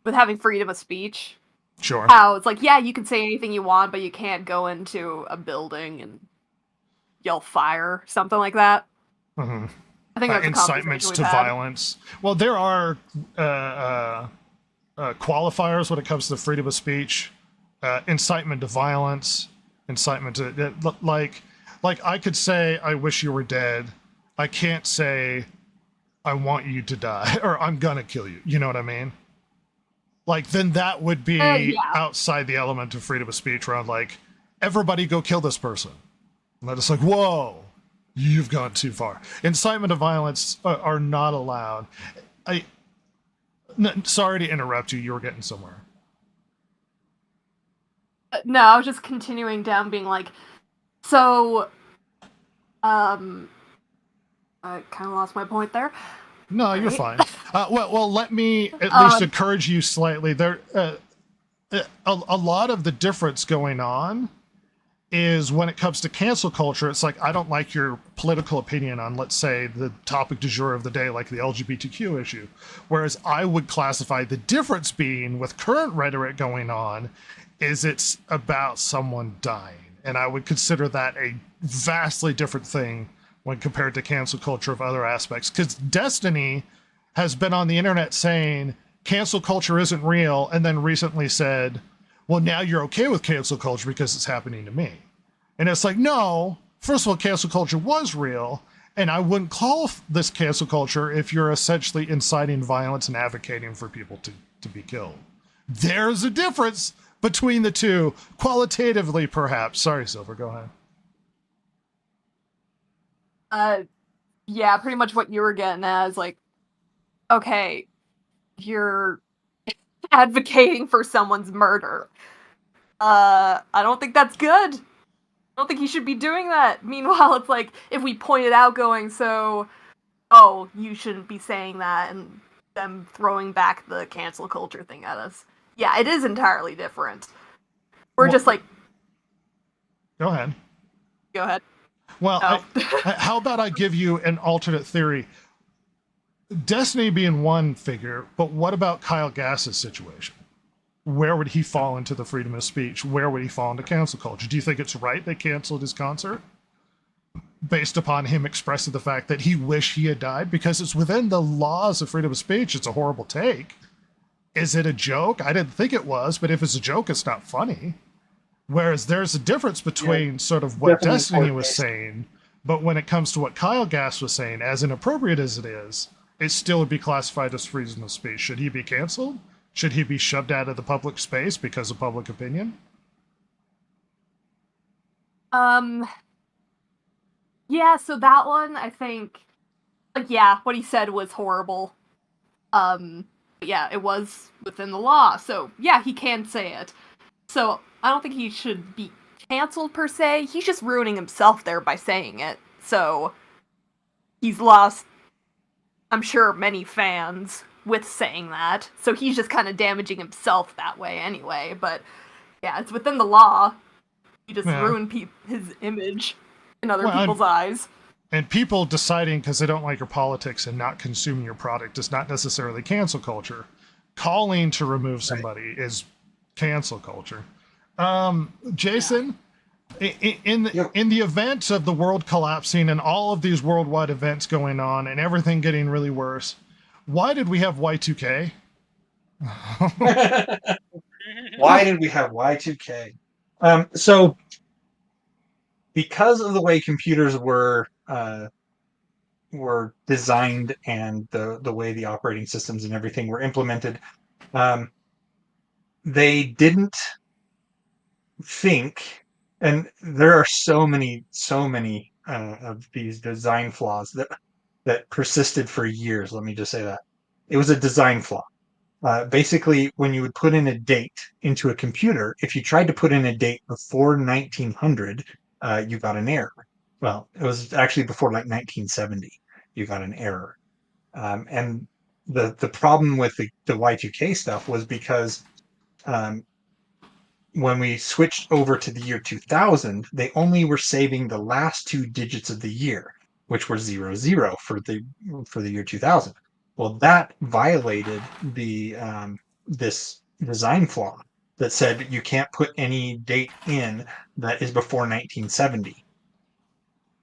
having freedom of speech. Sure. How it's like, yeah, you can say anything you want, but you can't go into a building and yell fire, something like that. Mm-hmm. I think that's incitements to violence. Well, there are qualifiers when it comes to freedom of speech. Incitement to violence, incitement to like I could say I wish you were dead. I can't say I want you to die or I'm gonna kill you. You know what I mean? Like, then that would be outside the element of freedom of speech, where I'm like, everybody go kill this person. And they're just like, whoa, you've gone too far. Incitement to violence are not allowed. Sorry to interrupt you. You were getting somewhere. No, I was just continuing down, being like, so, I kind of lost my point there. No, you're fine. Well, let me at least encourage you slightly. There, a lot of the difference going on is when it comes to cancel culture. It's like, I don't like your political opinion on, let's say, the topic du jour of the day, like the LGBTQ issue. Whereas I would classify the difference being with current rhetoric going on is it's about someone dying. And I would consider that a vastly different thing when compared to cancel culture of other aspects. Because Destiny has been on the internet saying cancel culture isn't real, and then recently said, well, now you're okay with cancel culture because it's happening to me. And it's like, no, first of all, cancel culture was real, and I wouldn't call this cancel culture if you're essentially inciting violence and advocating for people to be killed. There's a difference between the two, qualitatively, perhaps. Sorry, Silver, go ahead. Yeah, pretty much what you were getting at is like, okay, you're advocating for someone's murder. I don't think that's good. I don't think you should be doing that. Meanwhile, it's like, if we point it out going, so, oh, you shouldn't be saying that, and them throwing back the cancel culture thing at us. Yeah, it is entirely different. We're just like... Go ahead. Go ahead. Well, how about I give you an alternate theory? Destiny being one figure, but what about Kyle Gass's situation? Where would he fall into the freedom of speech? Where would he fall into cancel culture? Do you think it's right they canceled his concert based upon him expressing the fact that he wished he had died? Because it's within the laws of freedom of speech. It's a horrible take. Is it a joke? I didn't think it was, but if it's a joke, it's not funny. Whereas there's a difference between sort of what Destiny was saying, but when it comes to what Kyle Gass was saying, as inappropriate as it is, it still would be classified as freedom of speech. Should he be canceled? Should he be shoved out of the public space because of public opinion? Yeah, so that one, I think, like, yeah, what he said was horrible. Yeah, it was within the law, so yeah, he can say it. So I don't think he should be canceled per se. He's just ruining himself there by saying it. So he's lost, I'm sure, many fans with saying that. So he's just kind of damaging himself that way anyway. But yeah, it's within the law. You just ruin his image in other people's eyes. And people deciding because they don't like your politics and not consuming your product is not necessarily cancel culture. Calling to remove somebody is cancel culture. Jason, in the event of the world collapsing and all of these worldwide events going on and everything getting really worse, why did we have Y2K? Why did we have Y2K? So because of the way computers were designed and the way the operating systems and everything were implemented, they didn't think, and there are so many of these design flaws that persisted for years. Let me just say that it was a design flaw. Basically, when you would put in a date into a computer, if you tried to put in a date before 1900, you got an error. Well, it was actually before like 1970, you got an error. And the problem with the Y2K stuff was because when we switched over to the year 2000, they only were saving the last two digits of the year, which were 00 for the year 2000. Well, that violated the this design flaw that said you can't put any date in that is before 1970.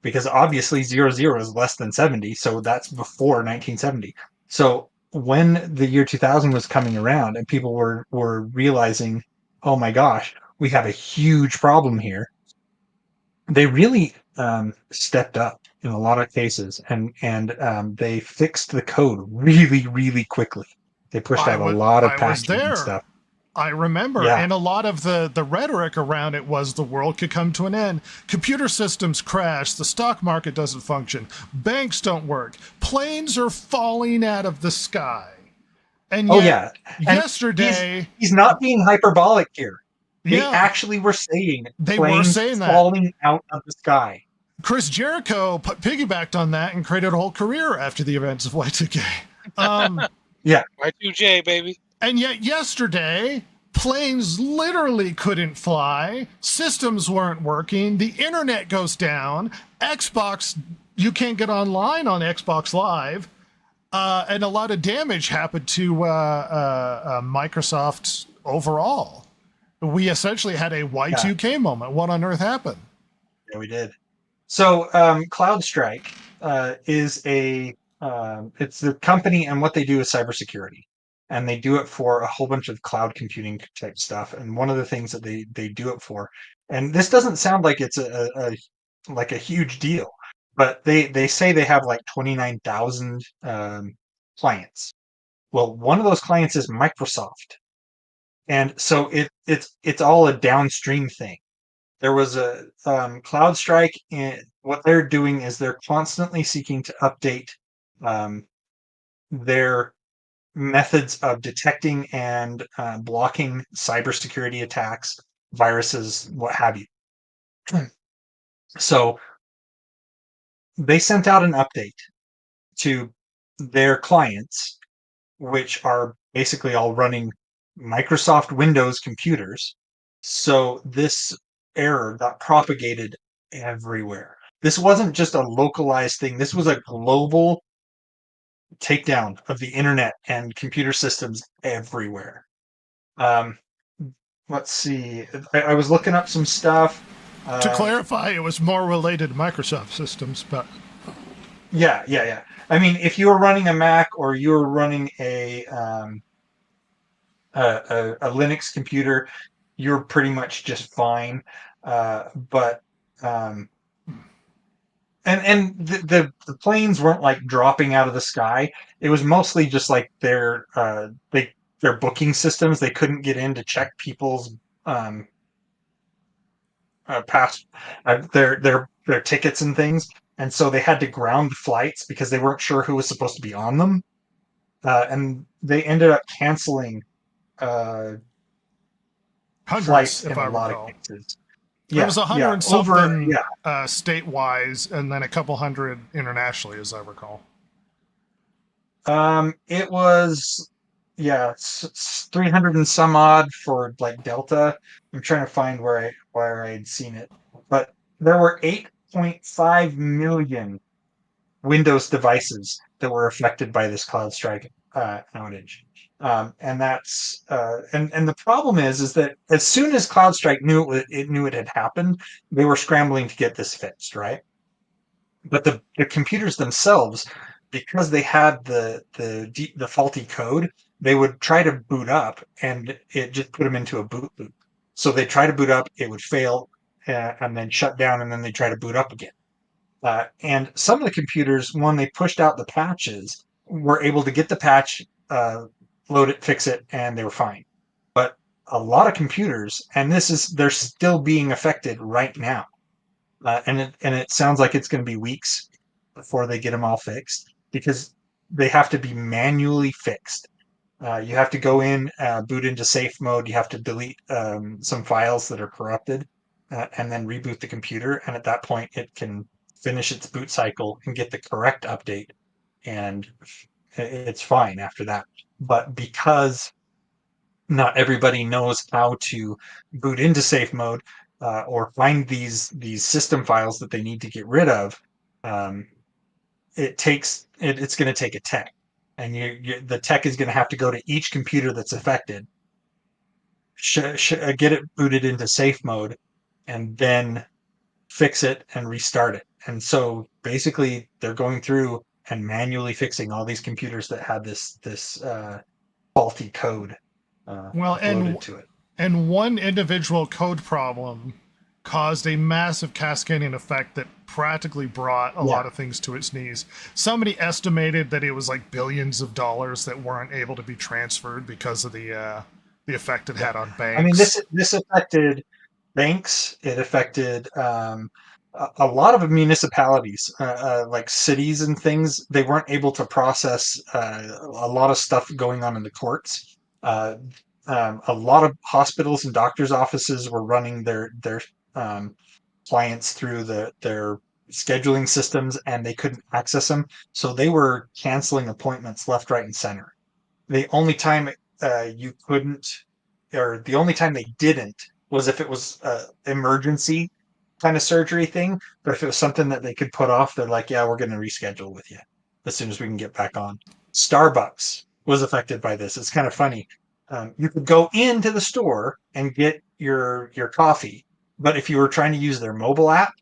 Because obviously 00 is less than 70, so that's before 1970. So when the year 2000 was coming around and people were realizing, oh my gosh, we have a huge problem here, they really stepped up in a lot of cases, and they fixed the code really, really quickly. They pushed out a lot of patches and stuff. I remember, and a lot of the rhetoric around it was the world could come to an end. Computer systems crash. The stock market doesn't function. Banks don't work. Planes are falling out of the sky. And yesterday... He's not being hyperbolic here. They Yeah. actually were saying They were planes saying that. falling out of the sky. Chris Jericho piggybacked on that and created a whole career after the events of Y2K. Y2J, baby. And yet yesterday, planes literally couldn't fly, systems weren't working, the internet goes down, Xbox, you can't get online on Xbox Live, and a lot of damage happened to Microsoft overall. We essentially had a Y2K moment. What on earth happened? Yeah, we did. So CloudStrike is it's the company, and what they do is cybersecurity, and they do it for a whole bunch of cloud computing type stuff. And one of the things that they do it for, and this doesn't sound like it's a huge deal, but they say they have like 29,000 clients. Well, one of those clients is Microsoft, and so it's all a downstream thing. There was a CloudStrike, and what they're doing is they're constantly seeking to update their methods of detecting and blocking cybersecurity attacks, viruses, what have you. So they sent out an update to their clients, which are basically all running Microsoft Windows computers. So this error got propagated everywhere. This wasn't just a localized thing. This was a global takedown of the internet and computer systems everywhere. Let's see. I was looking up some stuff. To clarify, it was more related to Microsoft systems, but Yeah. I mean, if you were running a Mac or you were running a Linux computer, you're pretty much just fine. But the planes weren't like dropping out of the sky. It was mostly just like their booking systems. They couldn't get in to check people's past their tickets and things, and so they had to ground flights because they weren't sure who was supposed to be on them, and they ended up canceling hundreds, flights if in I a lot recall. of cases. There was 100 and something over, state-wise, and then a couple hundred internationally, as I recall. It was 300 and some odd for like Delta. I'm trying to find where I'd seen it, but there were 8.5 million Windows devices that were affected by this CloudStrike outage. And that's and the problem is that as soon as CloudStrike knew it had happened, they were scrambling to get this fixed, right? But the computers themselves, because they had the faulty code, they would try to boot up, and it just put them into a boot loop. So they try to boot up, it would fail, and then shut down, and then they try to boot up again. And some of the computers, when they pushed out the patches, were able to get the patch, load it, fix it, and they were fine. But a lot of computers, and they're still being affected right now. And it sounds like it's going to be weeks before they get them all fixed, because they have to be manually fixed. You have to go in, boot into safe mode. You have to delete some files that are corrupted, and then reboot the computer. And at that point, it can finish its boot cycle and get the correct update, and it's fine after that. But because not everybody knows how to boot into safe mode, or find these system files that they need to get rid of, it's going to take a tech, and the tech is going to have to go to each computer that's affected, get it booted into safe mode, and then fix it and restart it. And so basically they're going through and manually fixing all these computers that had this faulty code loaded to it. And one individual code problem caused a massive cascading effect that practically brought a lot of things to its knees. Somebody estimated that it was like billions of dollars that weren't able to be transferred because of the effect it had on banks. I mean, this affected banks. It affected a lot of municipalities, like cities and things. They weren't able to process a lot of stuff going on in the courts. a lot of hospitals and doctors' offices were running their clients through their scheduling systems, and they couldn't access them, so they were canceling appointments left, right, and center. The only time you couldn't, or the only time they didn't, was if it was a emergency kind of surgery thing. But if it was something that they could put off, they're like, yeah, we're going to reschedule with you as soon as we can get back on. Starbucks was affected by this. It's kind of funny. You could go into the store and get your coffee, but if you were trying to use their mobile app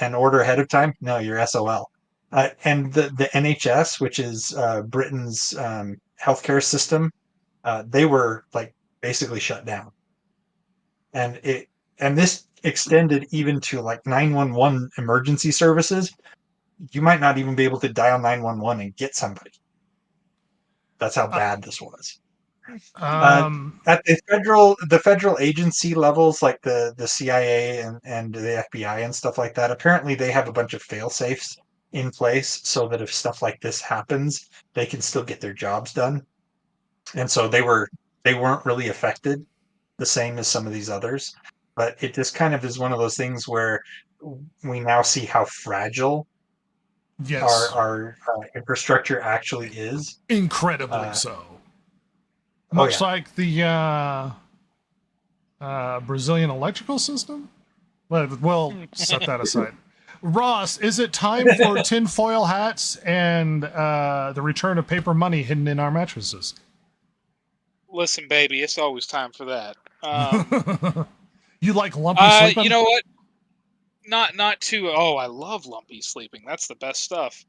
and order ahead of time, no, you're SOL. And the NHS, which is Britain's healthcare system, they were like basically shut down, and this extended even to like 911 emergency services. You might not even be able to dial 911 and get somebody. That's how bad this was. At the federal agency levels, like the CIA and the FBI and stuff like that, apparently they have a bunch of fail safes in place so that if stuff like this happens, they can still get their jobs done. And so they weren't really affected the same as some of these others. But it just kind of is one of those things where we now see how fragile Yes. our infrastructure actually is. Incredibly so. Oh, Much yeah. like the Brazilian electrical system? We'll set that aside. Ross, is it time for tinfoil hats and the return of paper money hidden in our mattresses? Listen, baby, it's always time for that. You like lumpy sleeping? You know what? Not too. Oh, I love lumpy sleeping. That's the best stuff.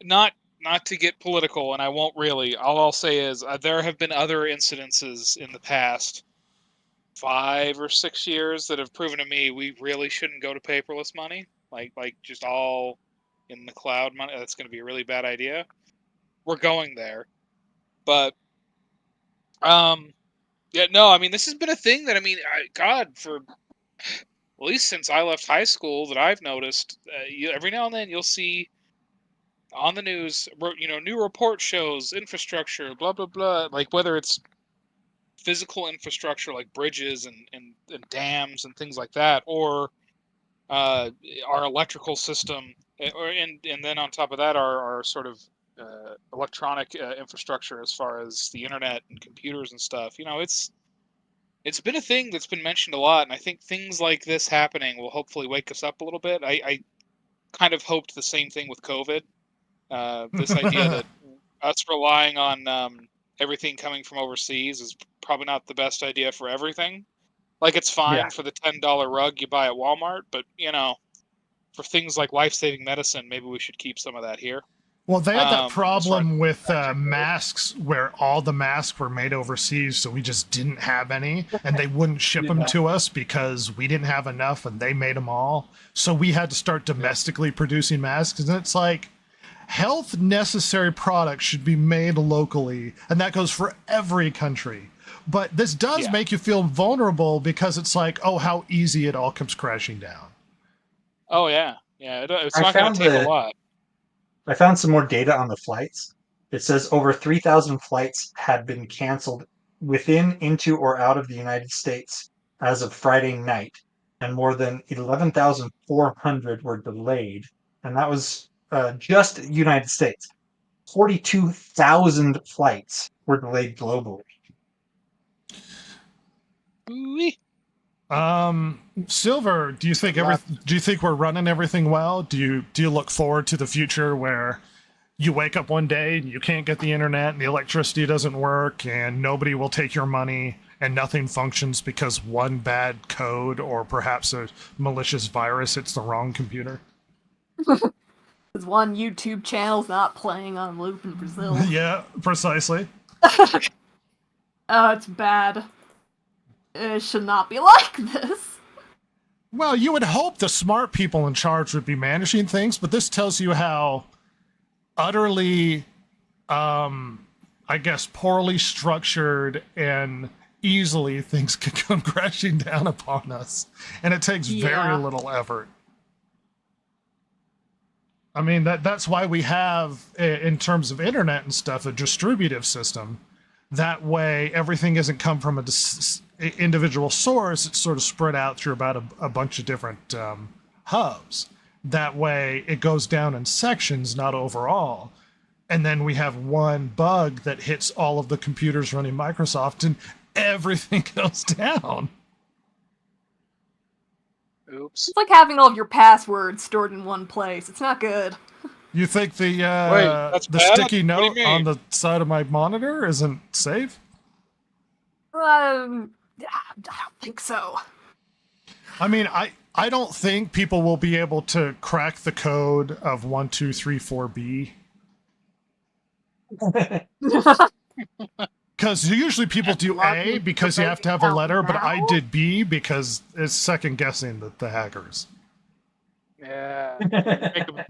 Not to get political, and I won't really. All I'll say is there have been other incidences in the past 5 or 6 years that have proven to me we really shouldn't go to paperless money. Like just all in the cloud money. That's going to be a really bad idea. We're going there, but yeah, no. I mean, this has been a thing that God, for at least since I left high school, that I've noticed. Every now and then you'll see on the news, new report shows infrastructure, blah blah blah. Like whether it's physical infrastructure like bridges and dams and things like that, or our electrical system, and then on top of that, our sort of electronic infrastructure as far as the internet and computers and stuff. It's been a thing that's been mentioned a lot, and I think things like this happening will hopefully wake us up a little bit. I kind of hoped the same thing with COVID. This idea that us relying on everything coming from overseas is probably not the best idea for everything. Like, it's fine for the $10 rug you buy at Walmart, but, for things like life-saving medicine, maybe we should keep some of that here. Well, they had that problem with masks where all the masks were made overseas, so we just didn't have any, and they wouldn't ship them to us because we didn't have enough, and they made them all. So we had to start domestically producing masks, and it's like, health necessary products should be made locally, and that goes for every country. But this does make you feel vulnerable because it's like, oh, how easy it all comes crashing down. Oh, yeah. Yeah, it's not going to take a lot. I found some more data on the flights. It says over 3,000 flights had been canceled within, into, or out of the United States as of Friday night, and more than 11,400 were delayed. And that was just United States. 42,000 flights were delayed globally. Silver, do you think we're running everything well? Do you look forward to the future where you wake up one day and you can't get the internet and the electricity doesn't work and nobody will take your money and nothing functions because one bad code or perhaps a malicious virus hits the wrong computer? Because one YouTube channel's not playing on loop in Brazil. Yeah, precisely. Oh, it's bad. It should not be like this. Well, you would hope the smart people in charge would be managing things, but this tells you how utterly, I guess, poorly structured and easily things can come crashing down upon us. And it takes very little effort. I mean, that's why we have, in terms of internet and stuff, a distributive system. That way, everything isn't come from a individual source. It's sort of spread out through about a bunch of different hubs. That way, it goes down in sections, not overall. And then we have one bug that hits all of the computers running Microsoft, and everything goes down. Oops. It's like having all of your passwords stored in one place. It's not good. You think the that's the bad? sticky What do you note on mean? the side of my monitor isn't safe? I don't think so. I mean, I don't think people will be able to crack the code of 1234B. Because usually people do A because you have to have a letter, but I did B because it's second guessing the hackers. Yeah.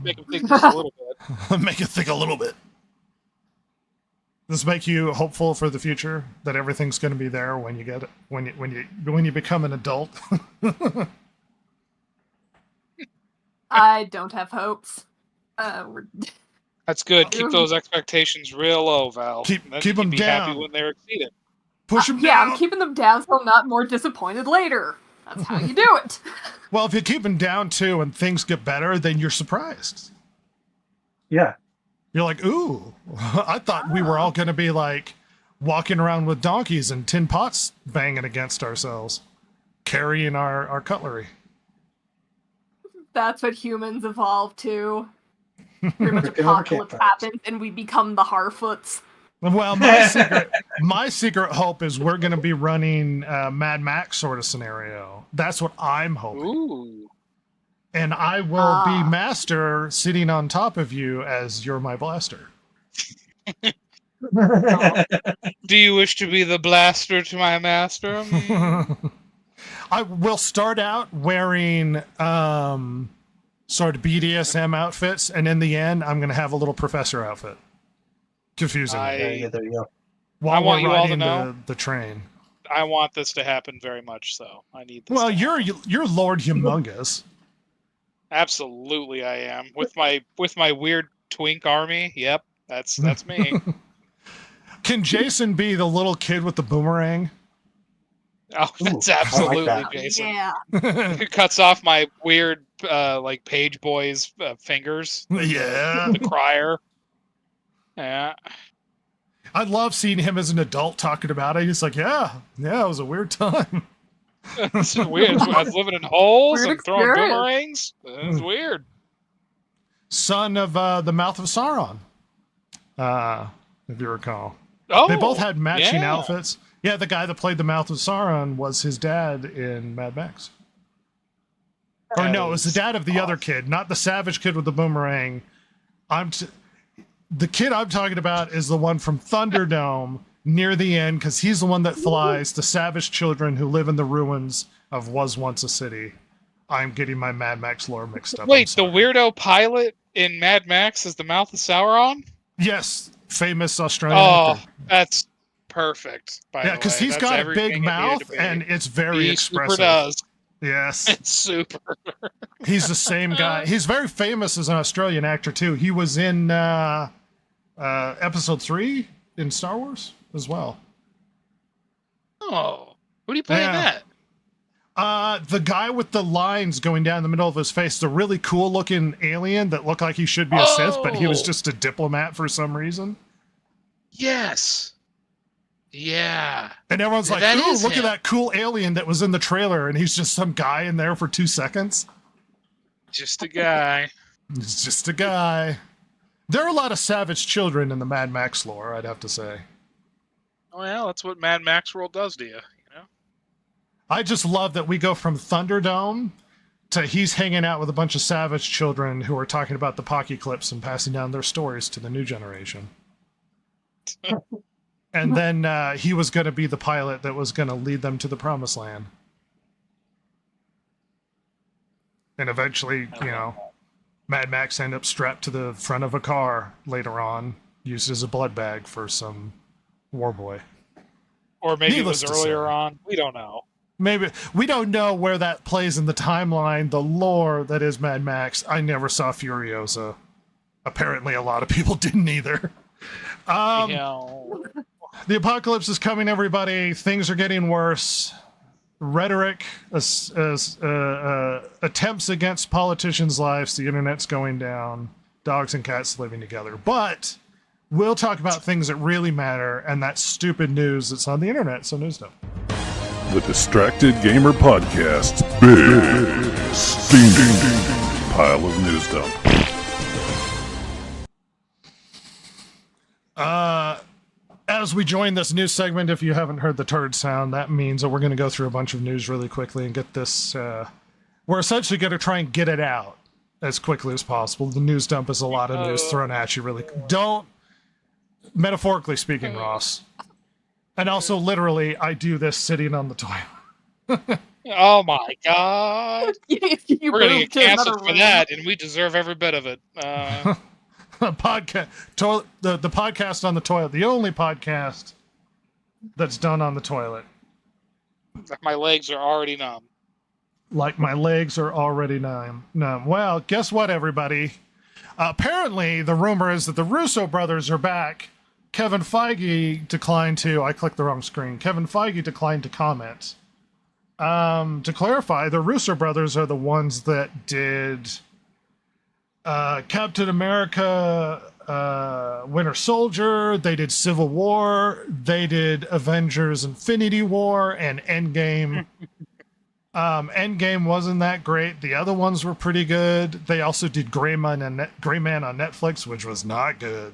Make them think just a little bit. Make you think a little bit. Does this make you hopeful for the future that everything's going to be there when you get it, when you become an adult? I don't have hopes. That's good. Keep those expectations real low, Val. Keep And then them you can be down. happy when they're exceeded. Push them Yeah, down. I'm keeping them down so I'm not more disappointed later. That's how you do it. Well, if you keep them down too and things get better, then you're surprised. Yeah. You're like, ooh, I thought we were all going to be like walking around with donkeys and tin pots banging against ourselves, carrying our cutlery. That's what humans evolve to. Pretty much Working over apocalypse campfires. happens and we become the Harfoots. Well, my secret hope is we're going to be running Mad Max sort of scenario. That's what I'm hoping. Ooh. And I will be master sitting on top of you as you're my blaster. Do you wish to be the blaster to my master? I will start out wearing sort of BDSM outfits, and in the end, I'm going to have a little professor outfit. Confusing. Yeah, there you go. While I want we're you all to riding know- the train. I want this to happen very much so. I need this. Well, to happen. you're Lord Humongous. Absolutely I am. With my weird twink army. Yep. That's me. Can Jason be the little kid with the boomerang? Oh, that's Ooh, I like absolutely that. Jason. Yeah. Who cuts off my weird like page boy's fingers. Yeah. The crier. Yeah. I love seeing him as an adult talking about it. He's like, yeah, it was a weird time. It's weird. I was living in holes Weird and throwing experience. boomerangs. It's weird. Son of the Mouth of Sauron, if you recall. Oh, They both had matching yeah. outfits. Yeah, the guy that played the Mouth of Sauron was his dad in Mad Max. Or That no, it was the is dad of the other kid, not the savage kid with the boomerang. The kid I'm talking about is the one from Thunderdome near the end, because he's the one that flies the savage children who live in the ruins of Was Once a City. I'm getting my Mad Max lore mixed up. I'm Wait, the sorry. weirdo pilot in Mad Max is the Mouth of Sauron? Yes, famous Australian Oh, actor. that's perfect. By Yeah, the because way. he's That's got a everything big it needed mouth to be. and it's very He expressive. super does. Yes, It's super. he's the same guy. He's very famous as an Australian actor too. He was in episode 3 in Star Wars as well. Oh, who do you play in Yeah. that? The guy with the lines going down the middle of his face, the really cool looking alien that looked like he should be a Sith, but he was Oh. just a diplomat for some reason. Yes. Yeah. And everyone's like, That ooh, is look him. at that cool alien that was in the trailer. And he's just some guy in there for 2 seconds. Just a guy. He's just a guy. There are a lot of savage children in the Mad Max lore, I'd have to say. Well, that's what Mad Max World does to you, you know? I just love that we go from Thunderdome to he's hanging out with a bunch of savage children who are talking about the Pocky-Clips and passing down their stories to the new generation. And then he was going to be the pilot that was going to lead them to the promised land. And eventually, Mad Max ended up strapped to the front of a car later on, used as a blood bag for some war boy. Or maybe Needless it to was earlier say. on. We don't know. Maybe we don't know where that plays in the timeline, the lore that is Mad Max. I never saw Furiosa. apparently a lot of people didn't either. You know, The apocalypse is coming, everybody. Things are getting worse. Rhetoric, attempts against politicians' lives, the internet's going down, dogs and cats living together. But we'll talk about things that really matter, and that's stupid news that's on the internet, so news dump. The Distracted Gamer Podcast's big steaming pile of news dump. As we join this news segment, if you haven't heard the turd sound, that means that we're going to go through a bunch of news really quickly and get this. We're essentially going to try and get it out as quickly as possible. The news dump is a lot of news thrown at you. Really, don't metaphorically speaking, Ross, and also literally, I do this sitting on the toilet. oh my god, If you we're gonna move get to another canceled for room. that, and we deserve every bit of it. Podcast, the podcast on the toilet, the only podcast that's done on the toilet. My legs are already numb. Like my legs are already numb. Well, guess what, everybody? Apparently, the rumor is that the Russo brothers are back. Kevin Feige declined to. I clicked the wrong screen. Kevin Feige declined to comment. To clarify, the Russo brothers are the ones that did Captain America, Winter Soldier. They did Civil War. They did Avengers: Infinity War and Endgame. Endgame wasn't that great. The other ones were pretty good. They also did Gray Man on Netflix, which was not good.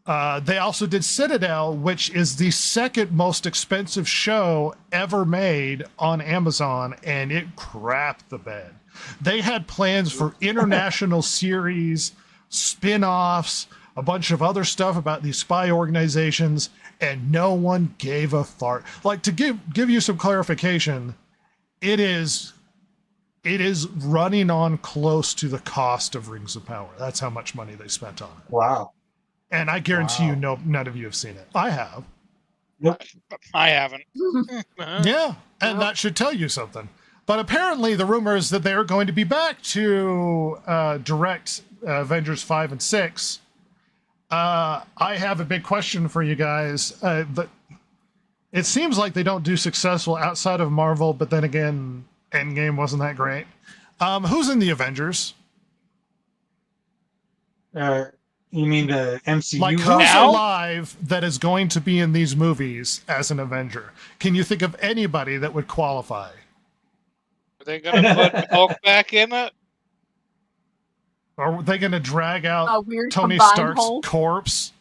They also did Citadel, which is the second most expensive show ever made on Amazon, and it crapped the bed. They had plans for international series, spin-offs, a bunch of other stuff about these spy organizations, and no one gave a fart. Like, to give you some clarification, it is running on close to the cost of Rings of Power. That's how much money they spent on it. Wow. And I guarantee you, none of you have seen it. I have. Nope. I haven't. Yeah, and that should tell you something. But apparently, the rumor is that they are going to be back to direct Avengers 5 and 6. I have a big question for you guys. It seems like they don't do successful outside of Marvel, but then again, Endgame wasn't that great. Who's in the Avengers? You mean the MCU? Like, who's Now? alive that is going to be in these movies as an Avenger? Can you think of anybody that would qualify? Are they gonna put Hulk back in it? Are they going to drag out A weird Tony combined Stark's Hulk? corpse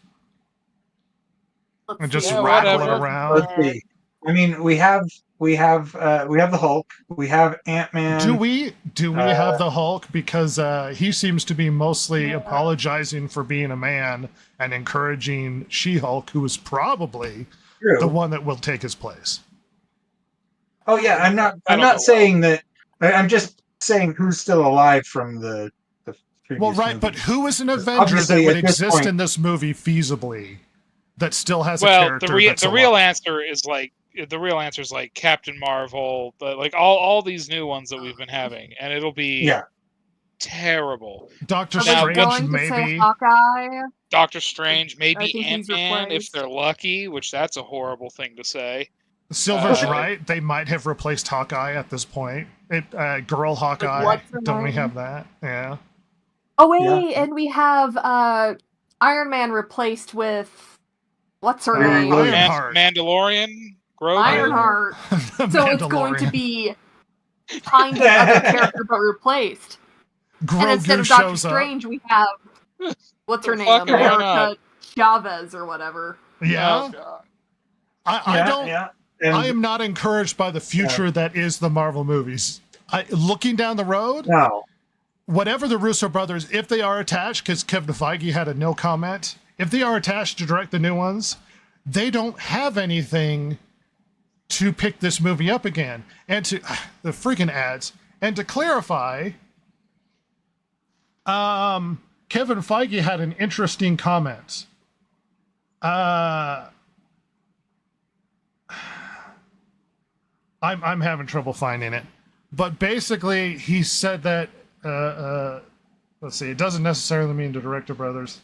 Let's and just see. Yeah, rattle it whatever. around? Let's see. I mean, we have the Hulk. We have Ant-Man. Do we have the Hulk? Because he seems to be mostly apologizing for being a man and encouraging She-Hulk, who is probably True. the one that will take his place. Oh yeah, I'm not I don't know saying that. I'm just saying who's still alive from the previous Well, right, but movies. who is an Avenger that Obviously, would at this exist point- in this movie feasibly that still has a Well, character the that's real alive? answer is like Captain Marvel, like all these new ones that we've been having, and it'll be Yeah. terrible. Doctor Are they Strange, going to say maybe. Hawkeye? Doctor Strange, I maybe think he's Ant-Man if replaced. they're lucky, which that's a horrible thing to say. Silver's Uh, right. They might have replaced Hawkeye at this point. Girl Hawkeye. what's her Don't we name? have that? Yeah. Oh wait, and we have Iron Man replaced with what's her Iron name? Williams. Ironheart. Mandalorian, Grogu. Ironheart. The So it's going to Mandalorian. be kind of other character but replaced. And instead Grogu of Doctor shows up. Strange, we have what's her name? Fuck her, why America not? Chavez or whatever. Yeah. Oh, God. I don't. Yeah. And I am not encouraged by the future that is the Marvel movies. Looking down the road, no. whatever the Russo brothers, if they are attached, because Kevin Feige had a no comment, if they are attached to direct the new ones, they don't have anything to pick this movie up again. And to the freaking ads. And to clarify, Kevin Feige had an interesting comment. I'm having trouble finding it, but basically he said that let's see. It doesn't necessarily mean the director brothers.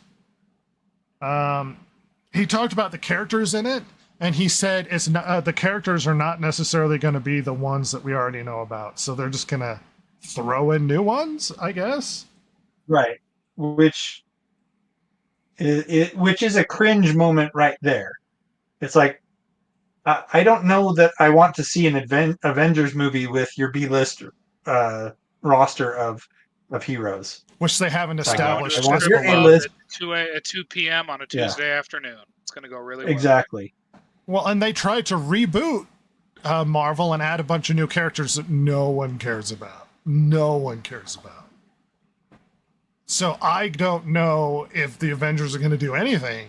He talked about the characters in it, and he said it's not, the characters are not necessarily going to be the ones that we already know about. So they're just going to throw in new ones, I guess. Right. Which is a cringe moment right there. It's like, I don't know that I want to see an Avengers movie with your B-list roster of heroes. Which they haven't established. I want as your below. A-list. At 2 p.m. on a Tuesday afternoon. It's going to go really well. Exactly. Well, and they tried to reboot Marvel and add a bunch of new characters that no one cares about. No one cares about. So I don't know if the Avengers are going to do anything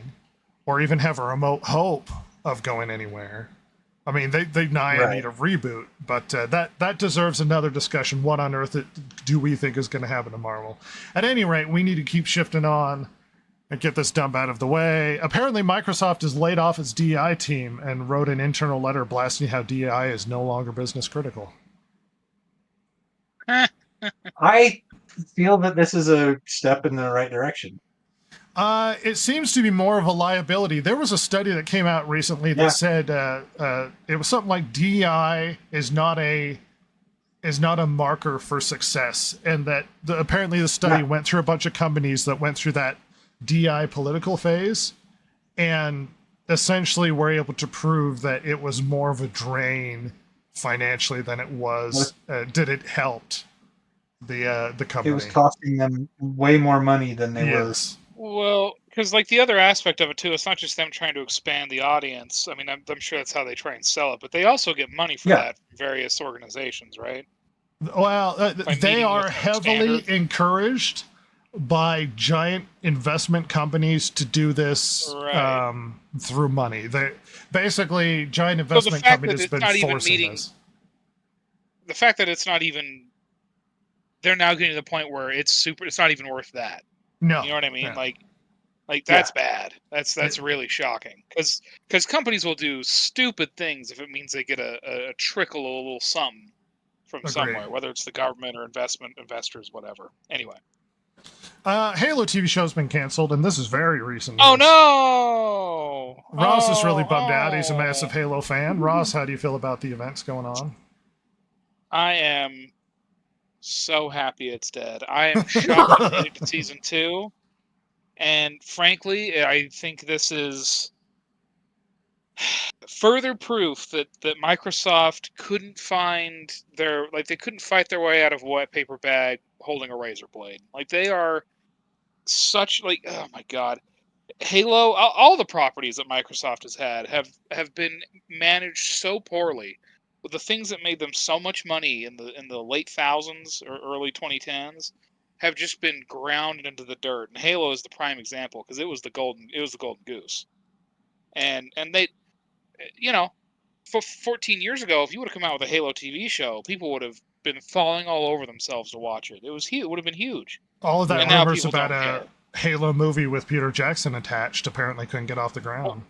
or even have a remote hope of going anywhere. I mean, they need a reboot, but that deserves another discussion. What on earth do we think is going to happen to Marvel? At any rate, we need to keep shifting on and get this dump out of the way. Apparently, Microsoft has laid off its DEI team and wrote an internal letter blasting how DEI is no longer business critical. I feel that this is a step in the right direction. It seems to be more of a liability. There was a study that came out recently that said it was something like DEI is not a marker for success, and that apparently the study went through a bunch of companies that went through that DEI political phase, and essentially were able to prove that it was more of a drain financially than it was did it helped the company. It was costing them way more money than they were. Well, because like the other aspect of it too, it's not just them trying to expand the audience. I mean, I'm sure that's how they try and sell it, but they also get money for that from various organizations, right? Well, they are heavily encouraged by giant investment companies to do this through money. They basically giant investment companies have been forcing this. The fact that it's not even, they're now getting to the point where it's not even worth that. No, you know what I mean? Yeah. Like that's bad. That's really shocking. Because companies will do stupid things if it means they get a trickle, a little something from somewhere, whether it's the government or investors, whatever. Anyway, Halo TV show's been canceled, and this is very recent. Oh no! Ross is really bummed out. He's a massive Halo fan. Ross, how do you feel about the events going on? I am so happy it's dead. I am shocked it made it to season 2. And frankly, I think this is further proof that Microsoft couldn't find they couldn't fight their way out of a wet paper bag holding a razor blade. Like they are such oh my god. Halo, all the properties that Microsoft has had have been managed so poorly. With the things that made them so much money in the late thousands or early 2010s have just been ground into the dirt. And Halo is the prime example because it was the golden goose. And they, 14 years ago, if you would have come out with a Halo TV show, people would have been falling all over themselves to watch it. It would have been huge. All of that rumors about a Halo movie with Peter Jackson attached apparently couldn't get off the ground.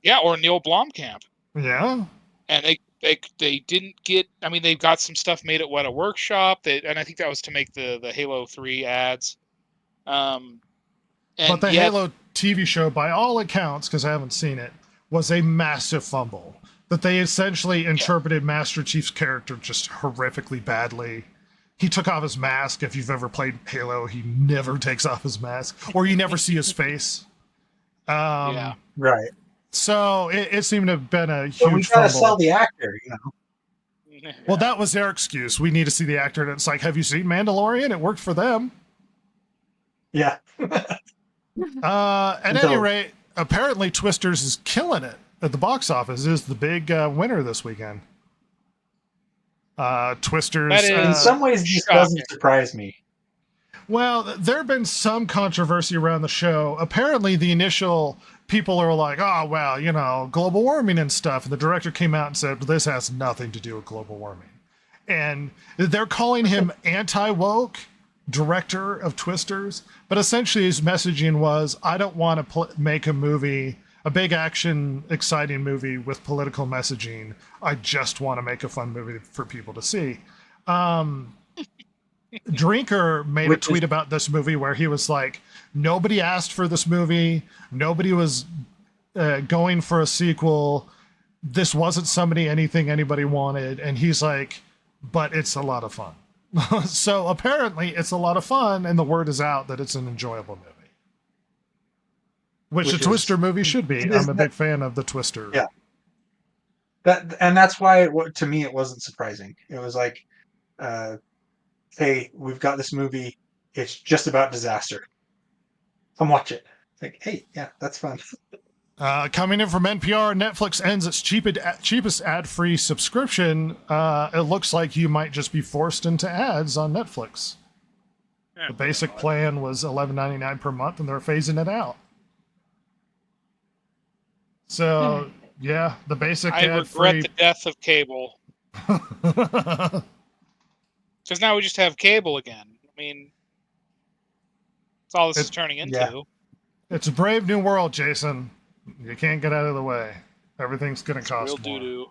Yeah, or Neil Blomkamp. Yeah. And they didn't get. I mean, they got some stuff made at Weta Workshop. And I think that was to make the Halo 3 ads. But the Halo TV show, by all accounts, because I haven't seen it, was a massive fumble. That they essentially interpreted Master Chief's character just horrifically badly. He took off his mask. If you've ever played Halo, he never takes off his mask, or you never see his face. Right. So it seemed to have been a huge we gotta fumble. sell the actor, Well, that was their excuse. We need to see the actor. And it's like, have you seen Mandalorian? It worked for them. Yeah. At any rate, apparently Twisters is killing it at the box office. Is the big winner this weekend. Twisters. In some ways, this doesn't surprise me. Well, there have been some controversy around the show. Apparently, the initial people are like, oh, well, global warming and stuff. And the director came out and said, this has nothing to do with global warming. And they're calling him anti-woke director of Twisters. But essentially, his messaging was, I don't want to make a movie, a big action, exciting movie with political messaging. I just want to make a fun movie for people to see. Drinker made a tweet about this movie where he was like, nobody asked for this movie. Nobody was going for a sequel. This wasn't anything anybody wanted. And he's like, but it's a lot of fun. So apparently it's a lot of fun, and the word is out that it's an enjoyable movie. Which a Twister movie should be. I'm a big fan of the Twister. Yeah. That's why to me it wasn't surprising. It was like, hey, we've got this movie. It's just about disaster. Come watch it. It's like, hey, yeah, that's fun. Coming in from NPR, Netflix ends its cheapest ad-free subscription. It looks like you might just be forced into ads on Netflix. The basic plan was $11.99 per month, and they're phasing it out. So, yeah, the basic ad-free... I regret the death of cable. Because now we just have cable again. I mean, that's all this is turning into. Yeah. It's a brave new world, Jason. You can't get out of the way. Everything's going to cost real more.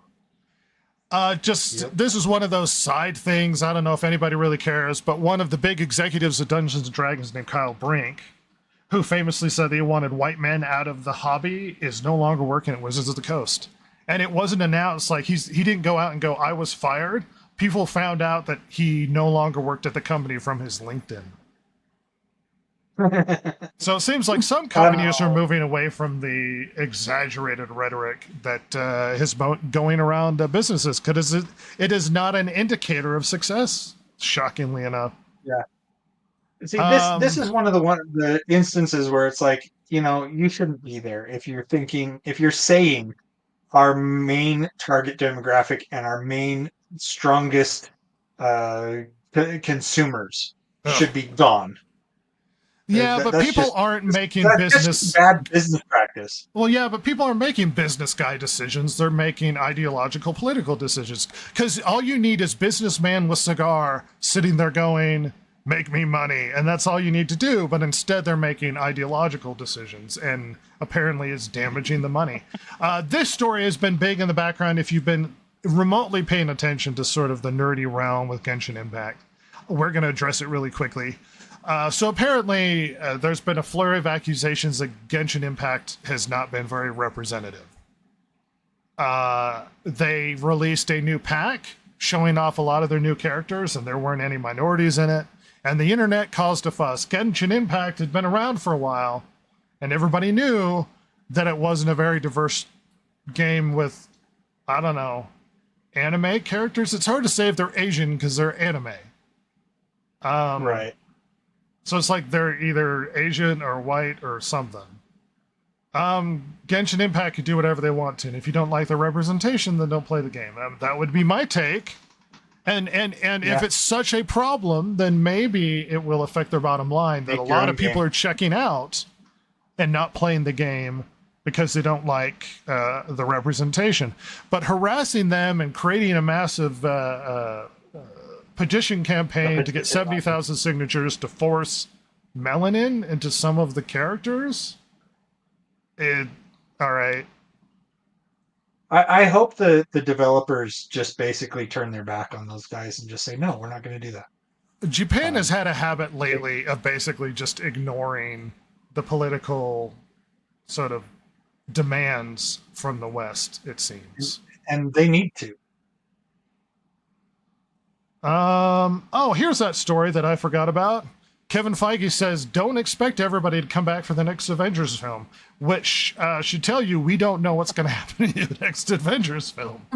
Doo-doo. This is one of those side things. I don't know if anybody really cares, but one of the big executives of Dungeons & Dragons named Kyle Brink, who famously said he wanted white men out of the hobby, is no longer working at Wizards of the Coast. And it wasn't announced, like he didn't go out and go, I was fired. People found out that he no longer worked at the company from his LinkedIn. So it seems like some companies are moving away from the exaggerated rhetoric that is going around businesses, because it is not an indicator of success, shockingly enough. Yeah. See, this is one of the instances where it's like, you shouldn't be there if you're saying our main target demographic and our main strongest consumers should be gone. Yeah, but people aren't making business... bad business practice. Well, yeah, but people aren't making business guy decisions. They're making ideological, political decisions. Because all you need is businessman with cigar sitting there going, make me money. And that's all you need to do. But instead, they're making ideological decisions. And apparently, it's damaging the money. This story has been big in the background if you've been remotely paying attention to sort of the nerdy realm with Genshin Impact. We're going to address it really quickly. So apparently, there's been a flurry of accusations that Genshin Impact has not been very representative. They released a new pack showing off a lot of their new characters, and there weren't any minorities in it. And the internet caused a fuss. Genshin Impact had been around for a while, and everybody knew that it wasn't a very diverse game with, I don't know, anime characters. It's hard to say if they're Asian because they're anime. Right. So it's like they're either Asian or white or something. Genshin Impact could do whatever they want to, and if you don't like the representation, then don't play the game. That would be my take. And if it's such a problem, then maybe it will affect their bottom line. That a lot of people are checking out and not playing the game because they don't like the representation. But harassing them and creating a massive petition campaign to get 70,000 signatures to force melanin into some of the characters. All right. I hope the developers just basically turn their back on those guys and just say, no, we're not going to do that. Japan has had a habit lately of basically just ignoring the political sort of demands from the West, it seems. And they need to. Here's that story that I forgot about. Kevin Feige says, don't expect everybody to come back for the next Avengers film, which should tell you we don't know what's going to happen in the next Avengers film.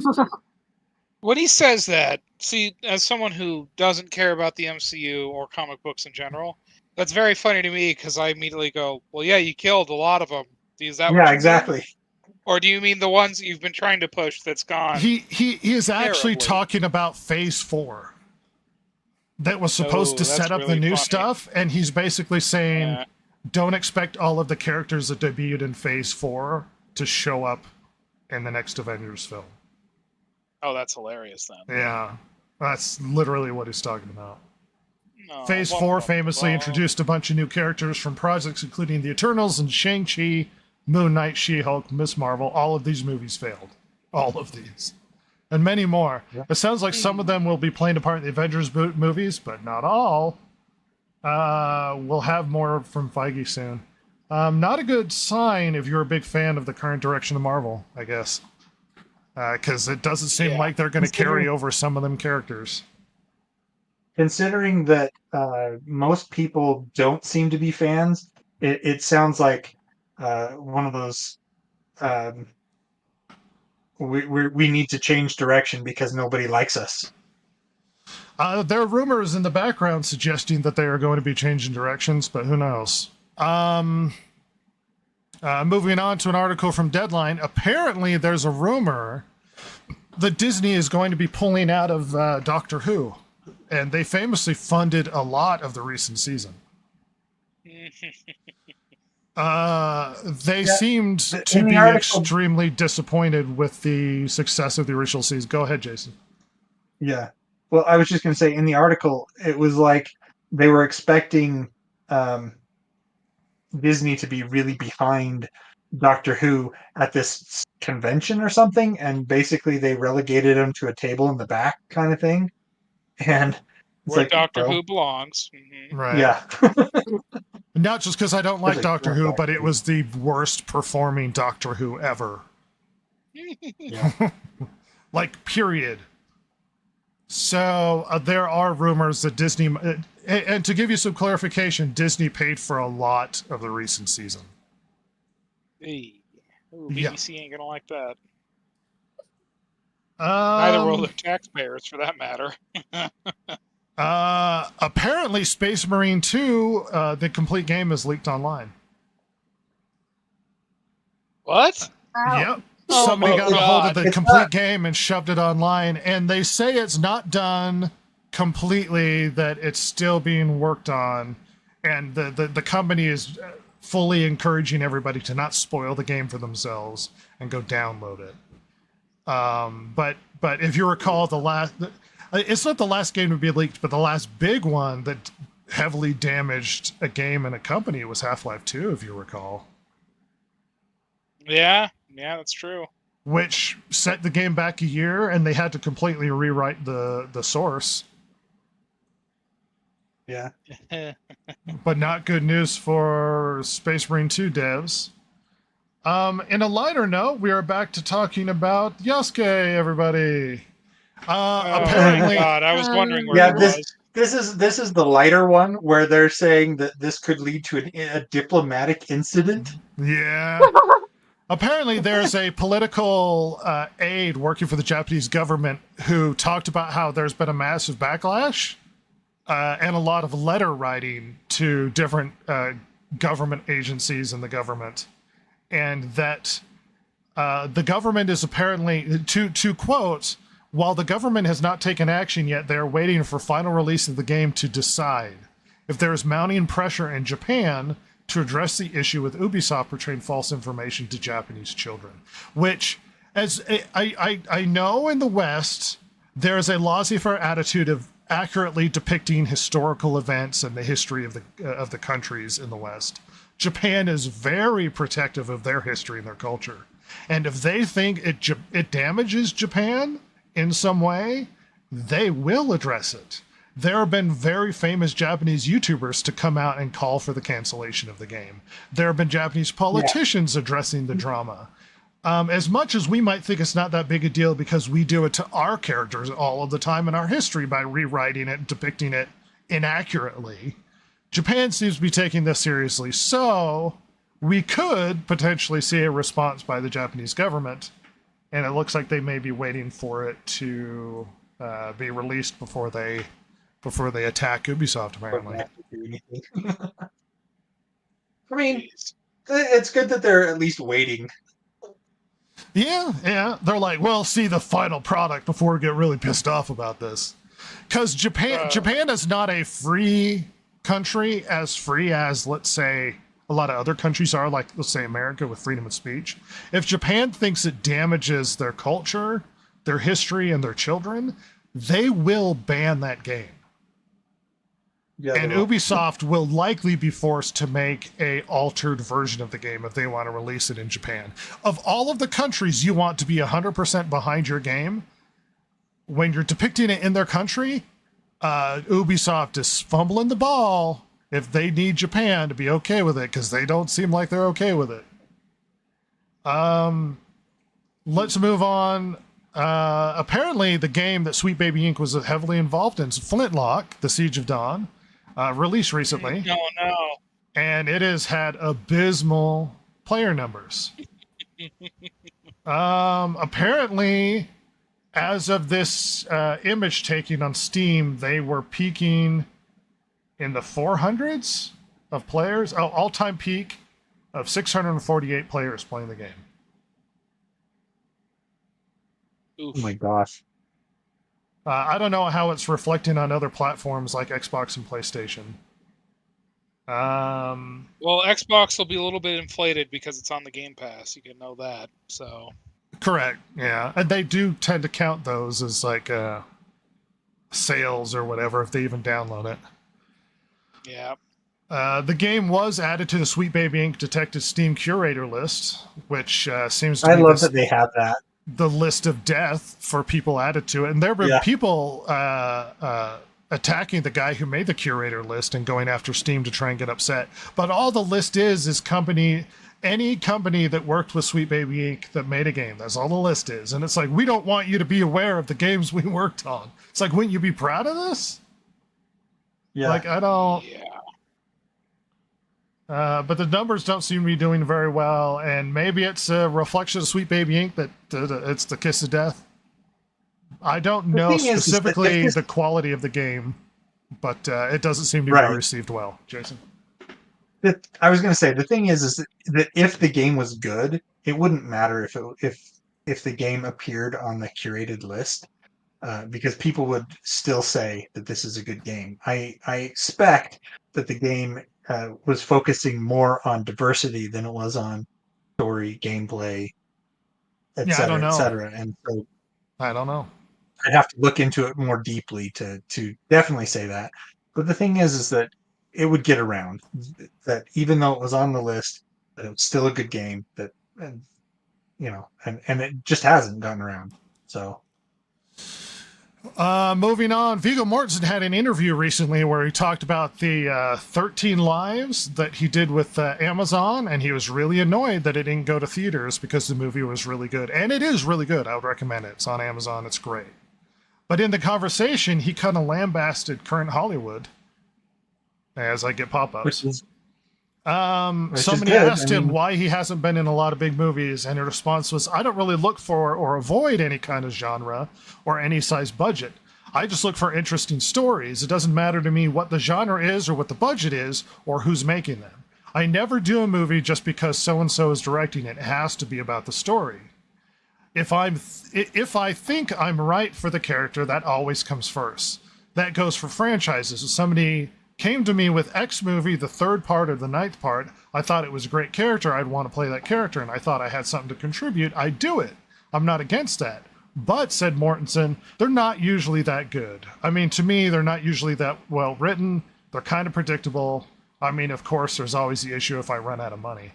When he says that, see, as someone who doesn't care about the MCU or comic books in general, that's very funny to me because I immediately go, well, yeah, you killed a lot of them. Is that what exactly. Mean? Or do you mean the ones that you've been trying to push that's gone? He is actually talking about Phase 4. That was supposed to set up the new stuff, and he's basically saying, don't expect all of the characters that debuted in Phase 4 to show up in the next Avengers film. Oh, that's hilarious then. Yeah, that's literally what he's talking about. Phase 4 famously introduced a bunch of new characters from projects including The Eternals and Shang-Chi, Moon Knight, She-Hulk, Miss Marvel. All of these movies failed. All of these. and many more. Yeah. It sounds like some of them will be playing a part in the Avengers movies, but not all. We'll have more from Feige soon. Not a good sign if you're a big fan of the current direction of Marvel, I guess. Because it doesn't seem like they're going to carry over some of them characters. Considering that most people don't seem to be fans, it sounds like one of those we need to change direction because nobody likes us. There are rumors in the background suggesting that they are going to be changing directions, but who knows? Moving on to an article from Deadline. Apparently, there's a rumor that Disney is going to be pulling out of Doctor Who, and they famously funded a lot of the recent season. They seemed to be extremely disappointed with the success of the original season. Go ahead, Jason. Yeah. Well, I was just going to say, in the article, it was like they were expecting Disney to be really behind Doctor Who at this convention or something, and basically they relegated him to a table in the back kind of thing. And it's where like, Doctor Who belongs. Mm-hmm. Right. Yeah. Not just because I don't like Doctor Who, but it was the worst performing Doctor Who ever. Yeah. Like, period. So there are rumors that Disney, and to give you some clarification, Disney paid for a lot of the recent season. Hey. Ooh, BBC ain't gonna like that. Neither Neither will the taxpayers, for that matter. Apparently, Space Marine 2, the complete game, is leaked online. What? Yep. Oh Somebody my got a hold of God. the complete game and shoved it online, and they say it's not done completely, that it's still being worked on, and the company is fully encouraging everybody to not spoil the game for themselves and go download it. But if you recall, it's not the last game to be leaked, but the last big one that heavily damaged a game and a company was Half-Life 2, if you recall. Yeah, that's true. Which set the game back a year, and they had to completely rewrite the source. Yeah. But not good news for Space Marine 2 devs. In a lighter note, we are back to talking about Yasuke, everybody. Apparently, God, I was wondering where it was. This is the lighter one where they're saying that this could lead to a diplomatic incident. Yeah. Apparently, there's a political aide working for the Japanese government who talked about how there's been a massive backlash and a lot of letter writing to different government agencies in the government. And that the government is apparently, to quote, while the government has not taken action yet, they are waiting for final release of the game to decide if there is mounting pressure in Japan to address the issue with Ubisoft portraying false information to Japanese children. Which, as I know in the West, there is a laissez-faire attitude of accurately depicting historical events and the history of the countries in the West. Japan is very protective of their history and their culture. And if they think it damages Japan in some way, they will address it. There have been very famous Japanese YouTubers to come out and call for the cancellation of the game. There have been Japanese politicians addressing the drama. As much as we might think it's not that big a deal because we do it to our characters all of the time in our history by rewriting it and depicting it inaccurately, Japan seems to be taking this seriously. So we could potentially see a response by the Japanese government, and it looks like they may be waiting for it to be released before they attack Ubisoft, apparently. I mean, it's good that they're at least waiting. Yeah. They're like, well, see the final product before we get really pissed off about this. Because Japan is not a free country, as free as, let's say, a lot of other countries are, like, let's say, America with freedom of speech. If Japan thinks it damages their culture, their history, and their children, they will ban that game. Yeah, and Ubisoft will likely be forced to make a altered version of the game if they want to release it in Japan. Of all of the countries you want to be 100% behind your game, when you're depicting it in their country, Ubisoft is fumbling the ball if they need Japan to be okay with it, because they don't seem like they're okay with it. Let's move on. Apparently, the game that Sweet Baby Inc. was heavily involved in is Flintlock, The Siege of Dawn, released recently. No. And it has had abysmal player numbers. Apparently, as of this image taking on Steam, they were peaking in the 400s of players. All-time peak of 648 players playing the game. Oof. Oh my gosh. I don't know how it's reflecting on other platforms like Xbox and PlayStation. Well, Xbox will be a little bit inflated because it's on the Game Pass. You can know that. So Correct. Yeah, and they do tend to count those as like sales or whatever if they even download it. yeah. The game was added to the Sweet Baby Inc. Detective Steam Curator list, which seems to I be love that they have that. the list of death for people added to it. And there were people attacking the guy who made the curator list and going after Steam to try and get upset. But all the list is any company that worked with Sweet Baby Inc. that made a game. That's all the list is. And it's like, we don't want you to be aware of the games we worked on. It's like, wouldn't you be proud of this? Yeah. Like, I don't... Yeah. But the numbers don't seem to be doing very well, and maybe it's a reflection of Sweet Baby Inc. that it's the kiss of death. I don't know thing is specifically that the quality of the game, but it doesn't seem to be well received well. Jason? I was going to say, the thing is that if the game was good, it wouldn't matter if the game appeared on the curated list, because people would still say that this is a good game. I expect that the game was focusing more on diversity than it was on story, gameplay, et cetera, et cetera. And so I don't know. I'd have to look into it more deeply to definitely say that. But the thing is that it would get around. That even though it was on the list, that it was still a good game. That, and it just hasn't gotten around. So. Moving on, Viggo Mortensen had an interview recently where he talked about the 13 Lives that he did with Amazon, and he was really annoyed that it didn't go to theaters because the movie was really good. And it is really good. I would recommend it. It's on Amazon. It's great. But in the conversation, he kind of lambasted current Hollywood as I get pop-ups. Somebody asked him why he hasn't been in a lot of big movies, and his response was, I don't really look for or avoid any kind of genre or any size budget. I just look for interesting stories. It doesn't matter to me what the genre is or what the budget is or who's making them. I never do a movie just because so-and-so is directing it. It has to be about the story. If I think I'm right for the character, that always comes first. That goes for franchises. If somebody came to me with X movie, the third part or the ninth part, I thought it was a great character, I'd want to play that character, and I thought I had something to contribute, I'd do it. I'm not against that. But, said Mortensen, they're not usually that good. I mean, to me, they're not usually that well written. They're kind of predictable. I mean, of course, there's always the issue if I run out of money.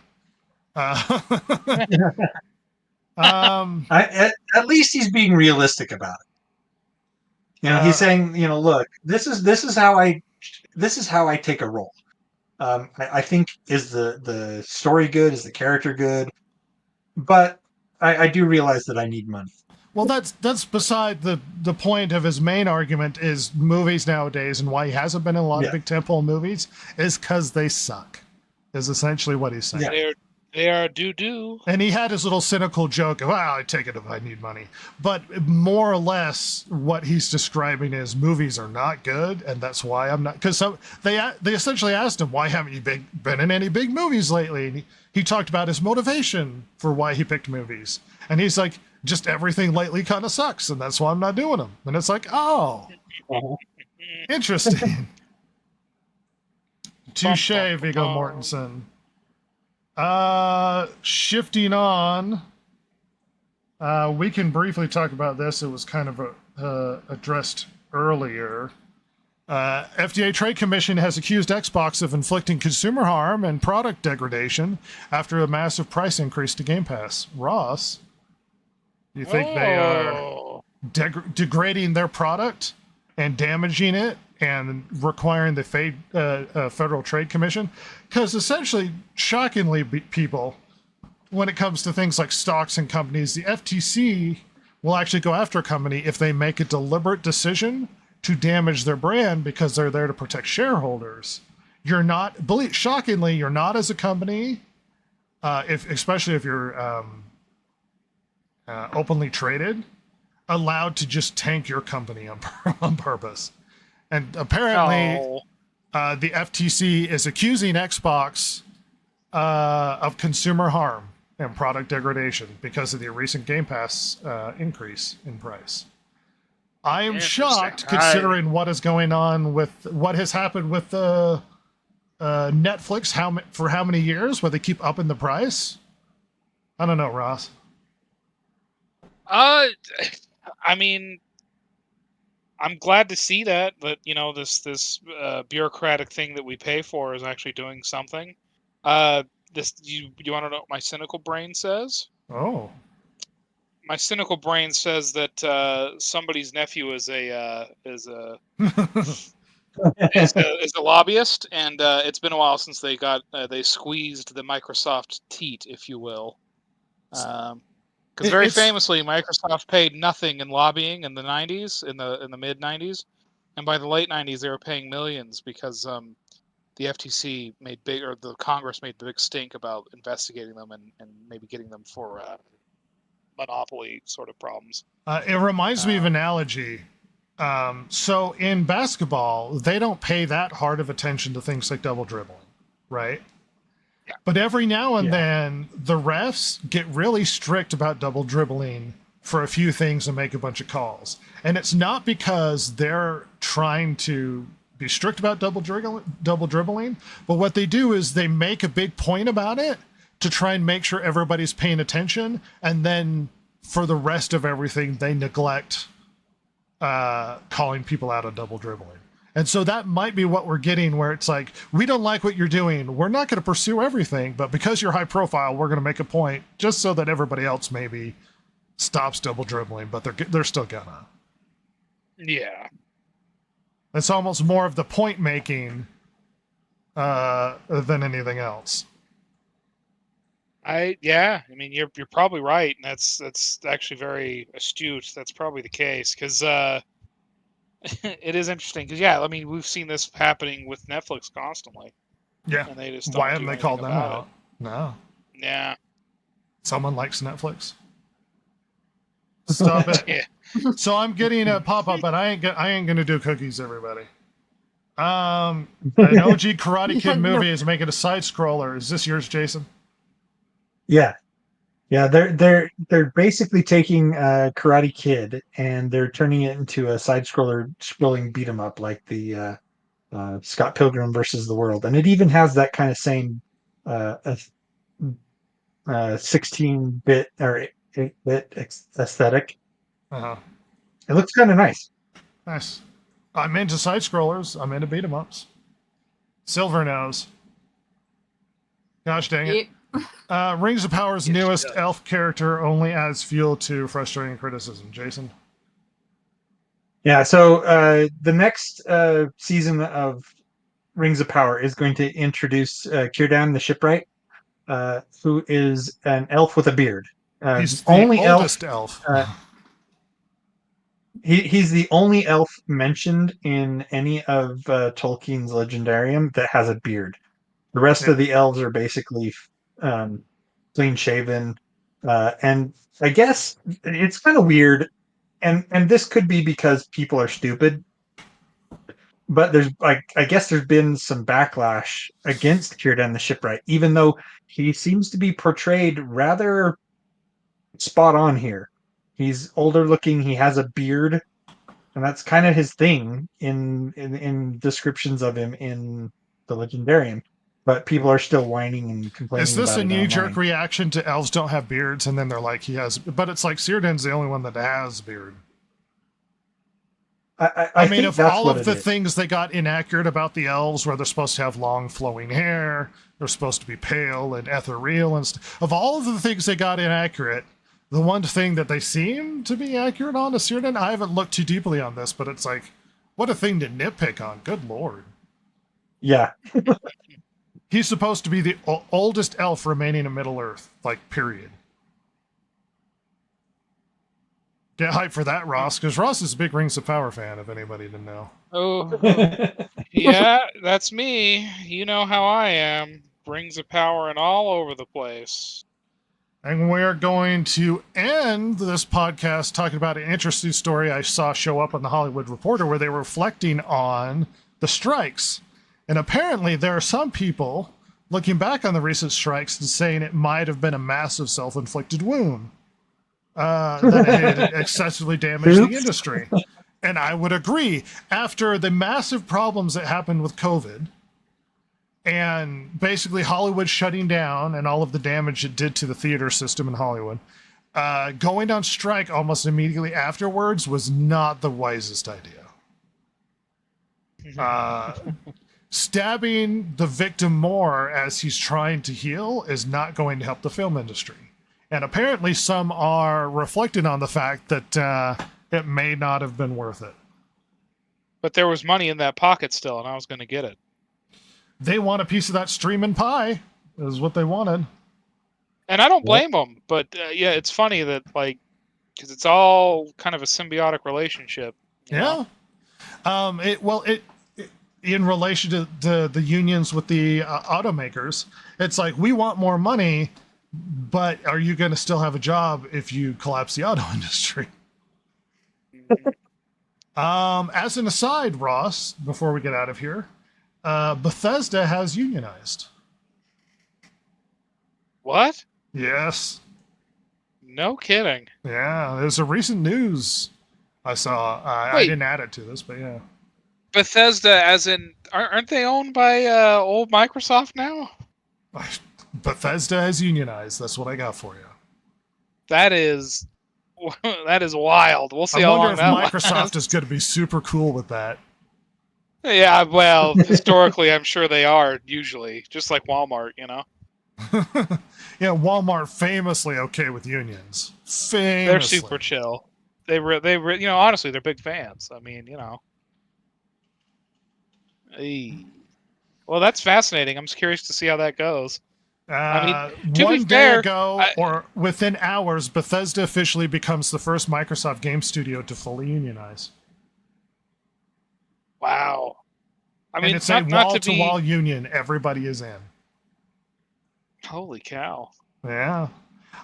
At least he's being realistic about it. He's saying, look, this is how I take a role. I think, is the story good? Is the character good? But I do realize that I need money. Well, that's beside the point of his main argument is movies nowadays, and why he hasn't been in a lot of big tentpole movies is because they suck, is essentially what he's saying. Yeah. They are doo-doo. And he had his little cynical joke of, I take it if I need money. But more or less what he's describing is movies are not good, and that's why I'm not... Because they essentially asked him, why haven't you been in any big movies lately? And he talked about his motivation for why he picked movies. And he's like, just everything lately kind of sucks, and that's why I'm not doing them. And it's like, oh, interesting. Touche, Viggo Mortensen. Shifting on, we can briefly talk about this. It was kind of addressed earlier. FDA Trade Commission has accused Xbox of inflicting consumer harm and product degradation after a massive price increase to Game Pass. Ross, you think they are degrading their product and damaging it and requiring the Federal Trade Commission. Because essentially, shockingly, people, when it comes to things like stocks and companies, the FTC will actually go after a company if they make a deliberate decision to damage their brand because they're there to protect shareholders. You're not, shockingly, you're not as a company, especially if you're openly traded, allowed to just tank your company on purpose. And apparently, the FTC is accusing Xbox of consumer harm and product degradation because of the recent Game Pass increase in price. I am shocked considering what is going on with what has happened with Netflix. For how many years? Where they keep upping the price? I don't know, Ross. I mean, I'm glad to see that, this bureaucratic thing that we pay for is actually doing something. You want to know what my cynical brain says? Oh. My cynical brain says that somebody's nephew is a lobbyist, and it's been a while since they squeezed the Microsoft teat, if you will. Because very famously, Microsoft paid nothing in lobbying in the '90s, in the mid '90s, and by the late '90s, they were paying millions because the FTC the Congress made the big stink about investigating them and maybe getting them for monopoly sort of problems. It reminds me of an analogy. So in basketball, they don't pay that hard of attention to things like double dribbling, right? Yeah. But every now and then, the refs get really strict about double dribbling for a few things and make a bunch of calls. And it's not because they're trying to be strict about double dribbling, but what they do is they make a big point about it to try and make sure everybody's paying attention, and then for the rest of everything, they neglect calling people out on double dribbling. And so that might be what we're getting, where it's like, we don't like what you're doing. We're not going to pursue everything, but because you're high profile, we're going to make a point just so that everybody else maybe stops double dribbling, but they're still gonna. Yeah. It's almost more of the point making than anything else. I mean, you're probably right, and that's actually very astute. That's probably the case, because it is interesting. Because I mean, we've seen this happening with Netflix constantly. Yeah. And they just why haven't they called them out? No. Yeah. Someone likes Netflix. Stop it. Yeah. So I'm getting a pop-up, but I ain't gonna do cookies, everybody. An OG Karate Kid movie is making a side scroller. Is this yours, Jason? Yeah. They're basically taking Karate Kid and they're turning it into a side scrolling beat 'em up like the Scott Pilgrim versus the World, and it even has that kind of same 16-bit or 8-bit aesthetic. Uh-huh. It looks kind of nice. Nice. I'm into side scrollers. I'm into beat 'em ups. Silver knows. Gosh dang it. Rings of Power's newest elf character only adds fuel to frustrating criticism. Jason? Yeah, so the next season of Rings of Power is going to introduce Círdan the Shipwright, who is an elf with a beard. He's the only oldest elf. He's the only elf mentioned in any of Tolkien's Legendarium that has a beard. The rest of the elves are basically clean shaven, and I guess it's kind of weird, and this could be because people are stupid, but there's I guess there's been some backlash against Círdan the Shipwright, even though he seems to be portrayed rather spot on here. He's older looking, he has a beard, and that's kind of his thing in descriptions of him in the Legendarium. But people are still whining and complaining. Is this about a it knee-jerk online. reaction to elves don't have beards, and then they're like, he has... But it's like Círdan's the only one that has a beard. I mean, if all of the things they got inaccurate about the elves, where they're supposed to have long flowing hair, they're supposed to be pale and ethereal and stuff, of all of the things they got inaccurate, The one thing that they seem to be accurate on is Círdan. I haven't looked too deeply on this, but it's like, what a thing to nitpick on. Good lord. Yeah. He's supposed to be the oldest elf remaining in Middle-earth, like, period. Get hyped for that, Ross, because Ross is a big Rings of Power fan, if anybody didn't know. Oh, yeah, that's me. You know how I am. Rings of Power and all over the place. And we're going to end this podcast talking about an interesting story I saw show up on the Hollywood Reporter where they were reflecting on the strikes. And apparently there are some people looking back on the recent strikes and saying it might have been a massive self-inflicted wound. That had excessively damaged the industry. And I would agree. After the massive problems that happened with COVID and basically Hollywood shutting down and all of the damage it did to the theater system in Hollywood, going on strike almost immediately afterwards was not the wisest idea. Stabbing the victim more as he's trying to heal is not going to help the film industry. And apparently some are reflecting on the fact that it may not have been worth it. But there was money in that pocket still, and I was going to get it. They want a piece of that streaming pie, is what they wanted. And I don't blame them, but yeah, it's funny that, like, because it's all kind of a symbiotic relationship. Yeah. In relation to the unions with the automakers, it's like, we want more money, but are you going to still have a job if you collapse the auto industry? As an aside, Ross, before we get out of here, Bethesda has unionized. What? Yes. No kidding. Yeah, there's a recent news I saw. I didn't add it to this, but yeah. Bethesda, as in, aren't they owned by old Microsoft now? Bethesda has unionized. That's what I got for you. That is wild. We'll see how long that I wonder if Microsoft is going to be super cool with that. Yeah, well, historically, I'm sure they are, usually. Just like Walmart, you know? Yeah, Walmart famously okay with unions. Famously. They're super chill. They honestly, they're big fans. I mean, you know. Well, that's fascinating. I'm just curious to see how that goes. I mean, to one be day fair, ago, or within hours, Bethesda officially becomes the first Microsoft game studio to fully unionize. Wow. I mean, and it's a wall-to-wall union. Everybody is in. Holy cow. Yeah.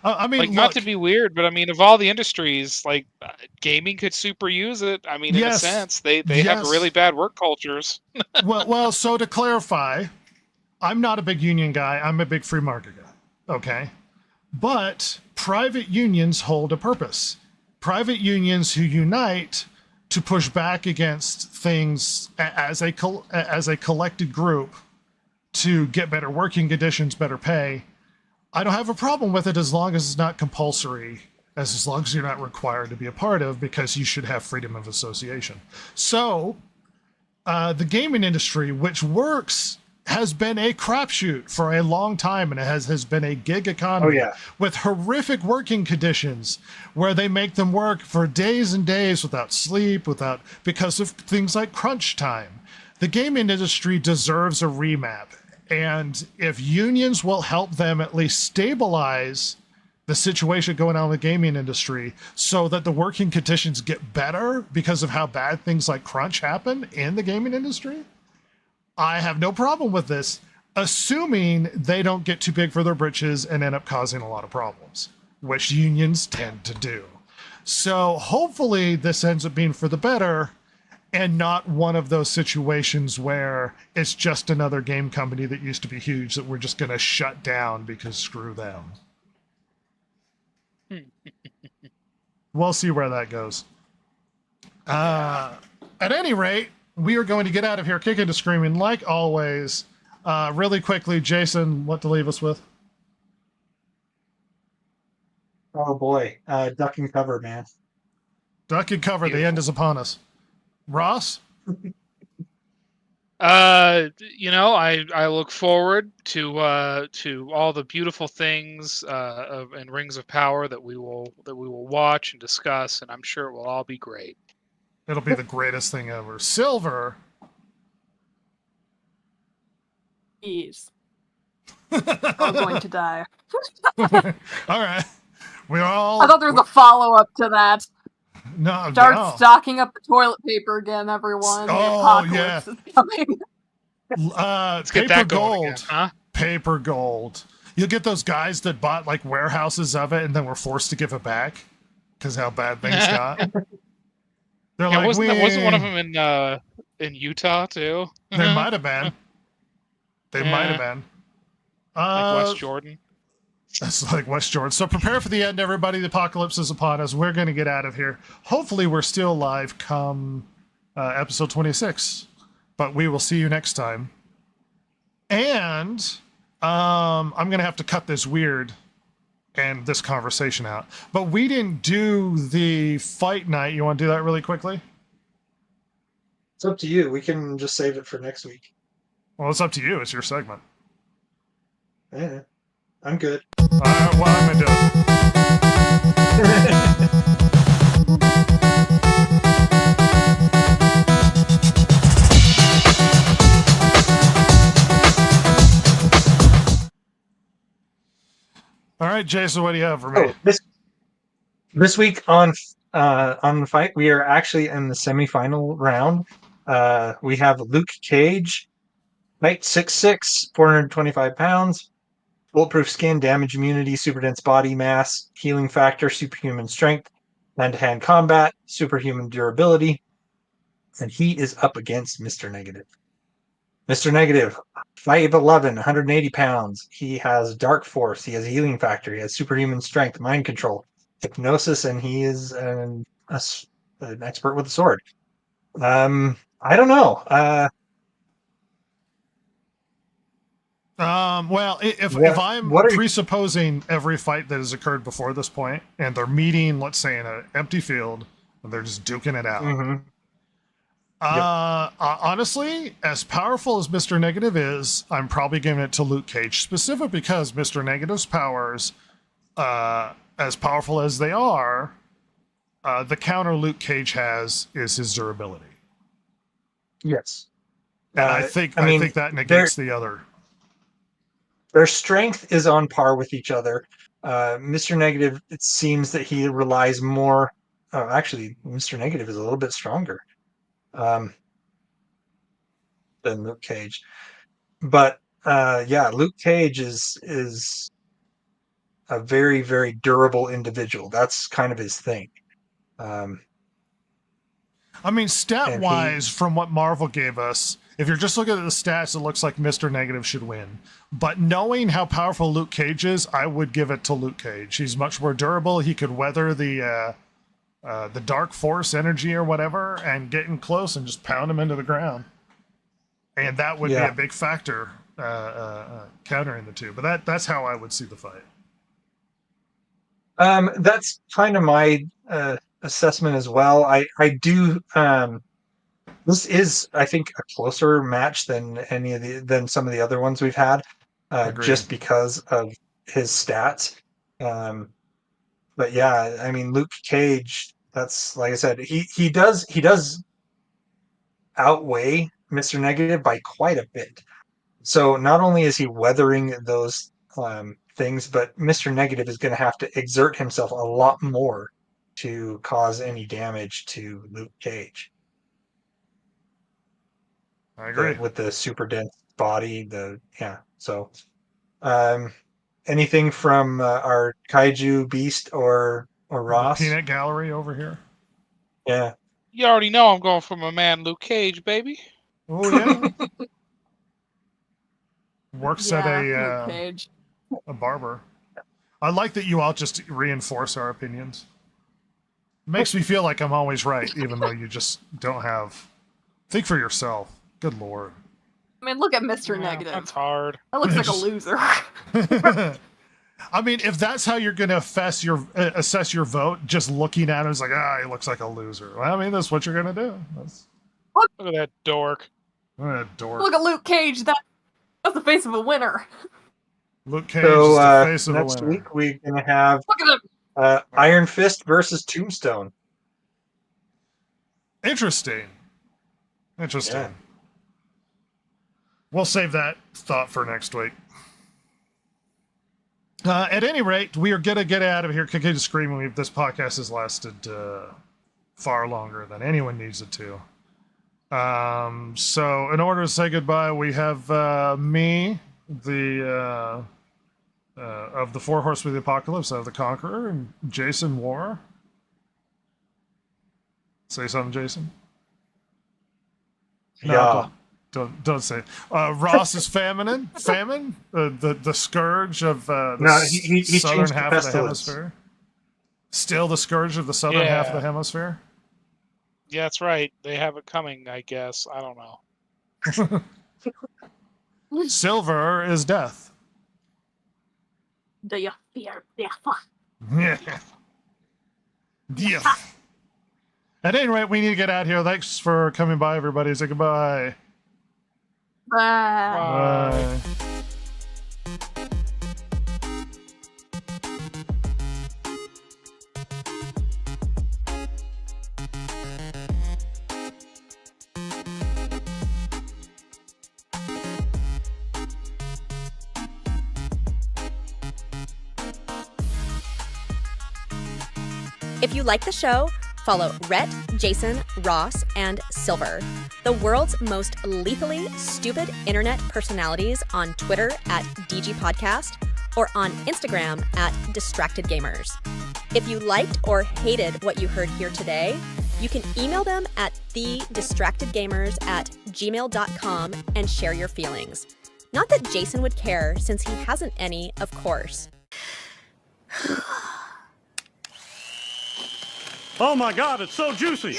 I mean, like, not to be weird, but I mean, of all the industries, like, gaming could super use it. I mean, in a sense, they have really bad work cultures. well, so to clarify, I'm not a big union guy. I'm a big free market guy. Okay. But private unions hold a purpose. Private unions who unite to push back against things as a collected group to get better working conditions, better pay. I don't have a problem with it as long as it's not compulsory, as long as you're not required to be a part of, because you should have freedom of association. So the gaming industry, which has been a crapshoot for a long time, and it has been a gig economy with horrific working conditions where they make them work for days and days without sleep, because of things like crunch time. The gaming industry deserves a remap. And if unions will help them at least stabilize the situation going on in the gaming industry so that the working conditions get better because of how bad things like crunch happen in the gaming industry, I have no problem with this, assuming they don't get too big for their britches and end up causing a lot of problems, which unions tend to do. So hopefully this ends up being for the better and not one of those situations where it's just another game company that used to be huge that we're just going to shut down because screw them. We'll see where that goes. At any rate, we are going to get out of here kicking and screaming like always. Really quickly, Jason, what to leave us with? Oh boy, duck and cover, man. Duck and cover, the end is upon us. Ross? I look forward to all the beautiful things in Rings of Power that we will watch and discuss, and I'm sure it will all be great. It'll be the greatest thing ever. Silver. Jeez. I'm going to die. All right. We all. I thought there was a follow-up to that. No, Start stocking up the toilet paper again, everyone. The apocalypse is coming. Let's paper get that gold. going again, huh? Paper gold. You'll get those guys that bought like warehouses of it and then were forced to give it back because how bad things got. They're like, wasn't one of them in Utah too? They might have been. They might have been. Like West Jordan. That's like West Jordan. So prepare for the end, everybody. The apocalypse is upon us. We're going to get out of here. Hopefully, we're still alive come episode 26. But we will see you next time. And I'm going to have to cut this weird and this conversation out. But we didn't do the fight night. You want to do that really quickly? It's up to you. We can just save it for next week. Well, it's up to you. It's your segment. Yeah, I'm good. All right, well, I'm going to do All right, Jason, what do you have for me? This week on the fight, we are actually in the semifinal round. We have Luke Cage, height 6'6", 425 pounds, bulletproof skin, damage immunity, super dense body mass, healing factor, superhuman strength, hand-to-hand combat, superhuman durability, and he is up against Mr. Negative. Mr. Negative, 5'11", 180 pounds. He has Dark Force. He has Healing Factor. He has Superhuman Strength, Mind Control, Hypnosis, and he is an expert with a sword. I don't know. Well, if I'm presupposing every fight that has occurred before this point, and they're meeting, let's say, in an empty field, and they're just duking it out. Mm-hmm. Honestly, as powerful as Mr. Negative is, I'm probably giving it to Luke Cage, specifically because Mr. Negative's powers, as powerful as they are, the counter Luke Cage has is his durability. Yes. And I think that negates the other. Their strength is on par with each other. Mr. Negative, it seems that he relies more. Actually, Mr. Negative is a little bit stronger than Luke Cage. But Luke Cage is a very, very durable individual. That's kind of his thing. Stat-wise, from what Marvel gave us, if you're just looking at the stats, it looks like Mr. Negative should win. But knowing how powerful Luke Cage is, I would give it to Luke Cage. He's much more durable. He could weather the Dark Force energy or whatever and get in close and just pound him into the ground. And that would be a big factor countering the two. But that's how I would see the fight. That's kind of my assessment as well. I do. This is, I think, a closer match than than some of the other ones we've had, just because of his stats. But yeah, I mean, Luke Cage. That's, like I said, he does outweigh Mr. Negative by quite a bit. So not only is he weathering those things, but Mr. Negative is going to have to exert himself a lot more to cause any damage to Luke Cage. I agree. With the super dense body, So, anything from our Kaiju Beast or Ross? The peanut gallery over here. Yeah. You already know I'm going for my man Luke Cage, baby. Oh yeah. Works at a barber. I like that you all just reinforce our opinions. Makes me feel like I'm always right, even though you just don't have. Think for yourself. Good Lord. I mean, look at Mr. Negative. That's hard. That looks like a loser. I mean, if that's how you're going to assess your vote, just looking at him, it's like, he looks like a loser. Well, I mean, that's what you're going to do. Look at that dork. What a dork. Look at Luke Cage. That's the face of a winner. Luke Cage So is the face of a next winner. week we're gonna have Look at him. Iron Fist versus Tombstone. Interesting. Yeah. We'll save that thought for next week. At any rate, we are going to get out of here. Continue screaming. This podcast has lasted far longer than anyone needs it to. So in order to say goodbye, we have me, the of the Four Horsemen of the Apocalypse, I have the Conqueror, and Jason War. Say something, Jason. No, Yeah. Don't say. Ross is Famine, the scourge of the he southern changed to half of the Pestilence. hemisphere. Still the scourge of the southern half of the hemisphere. Yeah, that's right. They have it coming, I guess. I don't know. Silver is death. Do you fear death? Yeah. Yeah. At any rate, we need to get out here. Thanks for coming by, everybody. Say goodbye. Bye. Bye. If you like the show, follow Rhett, Jason, Ross, and Silver, the world's most lethally stupid internet personalities, on Twitter at DG Podcast or on Instagram at Distracted Gamers. If you liked or hated what you heard here today, you can email them at thedistractedgamers@gmail.com and share your feelings. Not that Jason would care, since he hasn't any, of course. Oh my God, it's so juicy!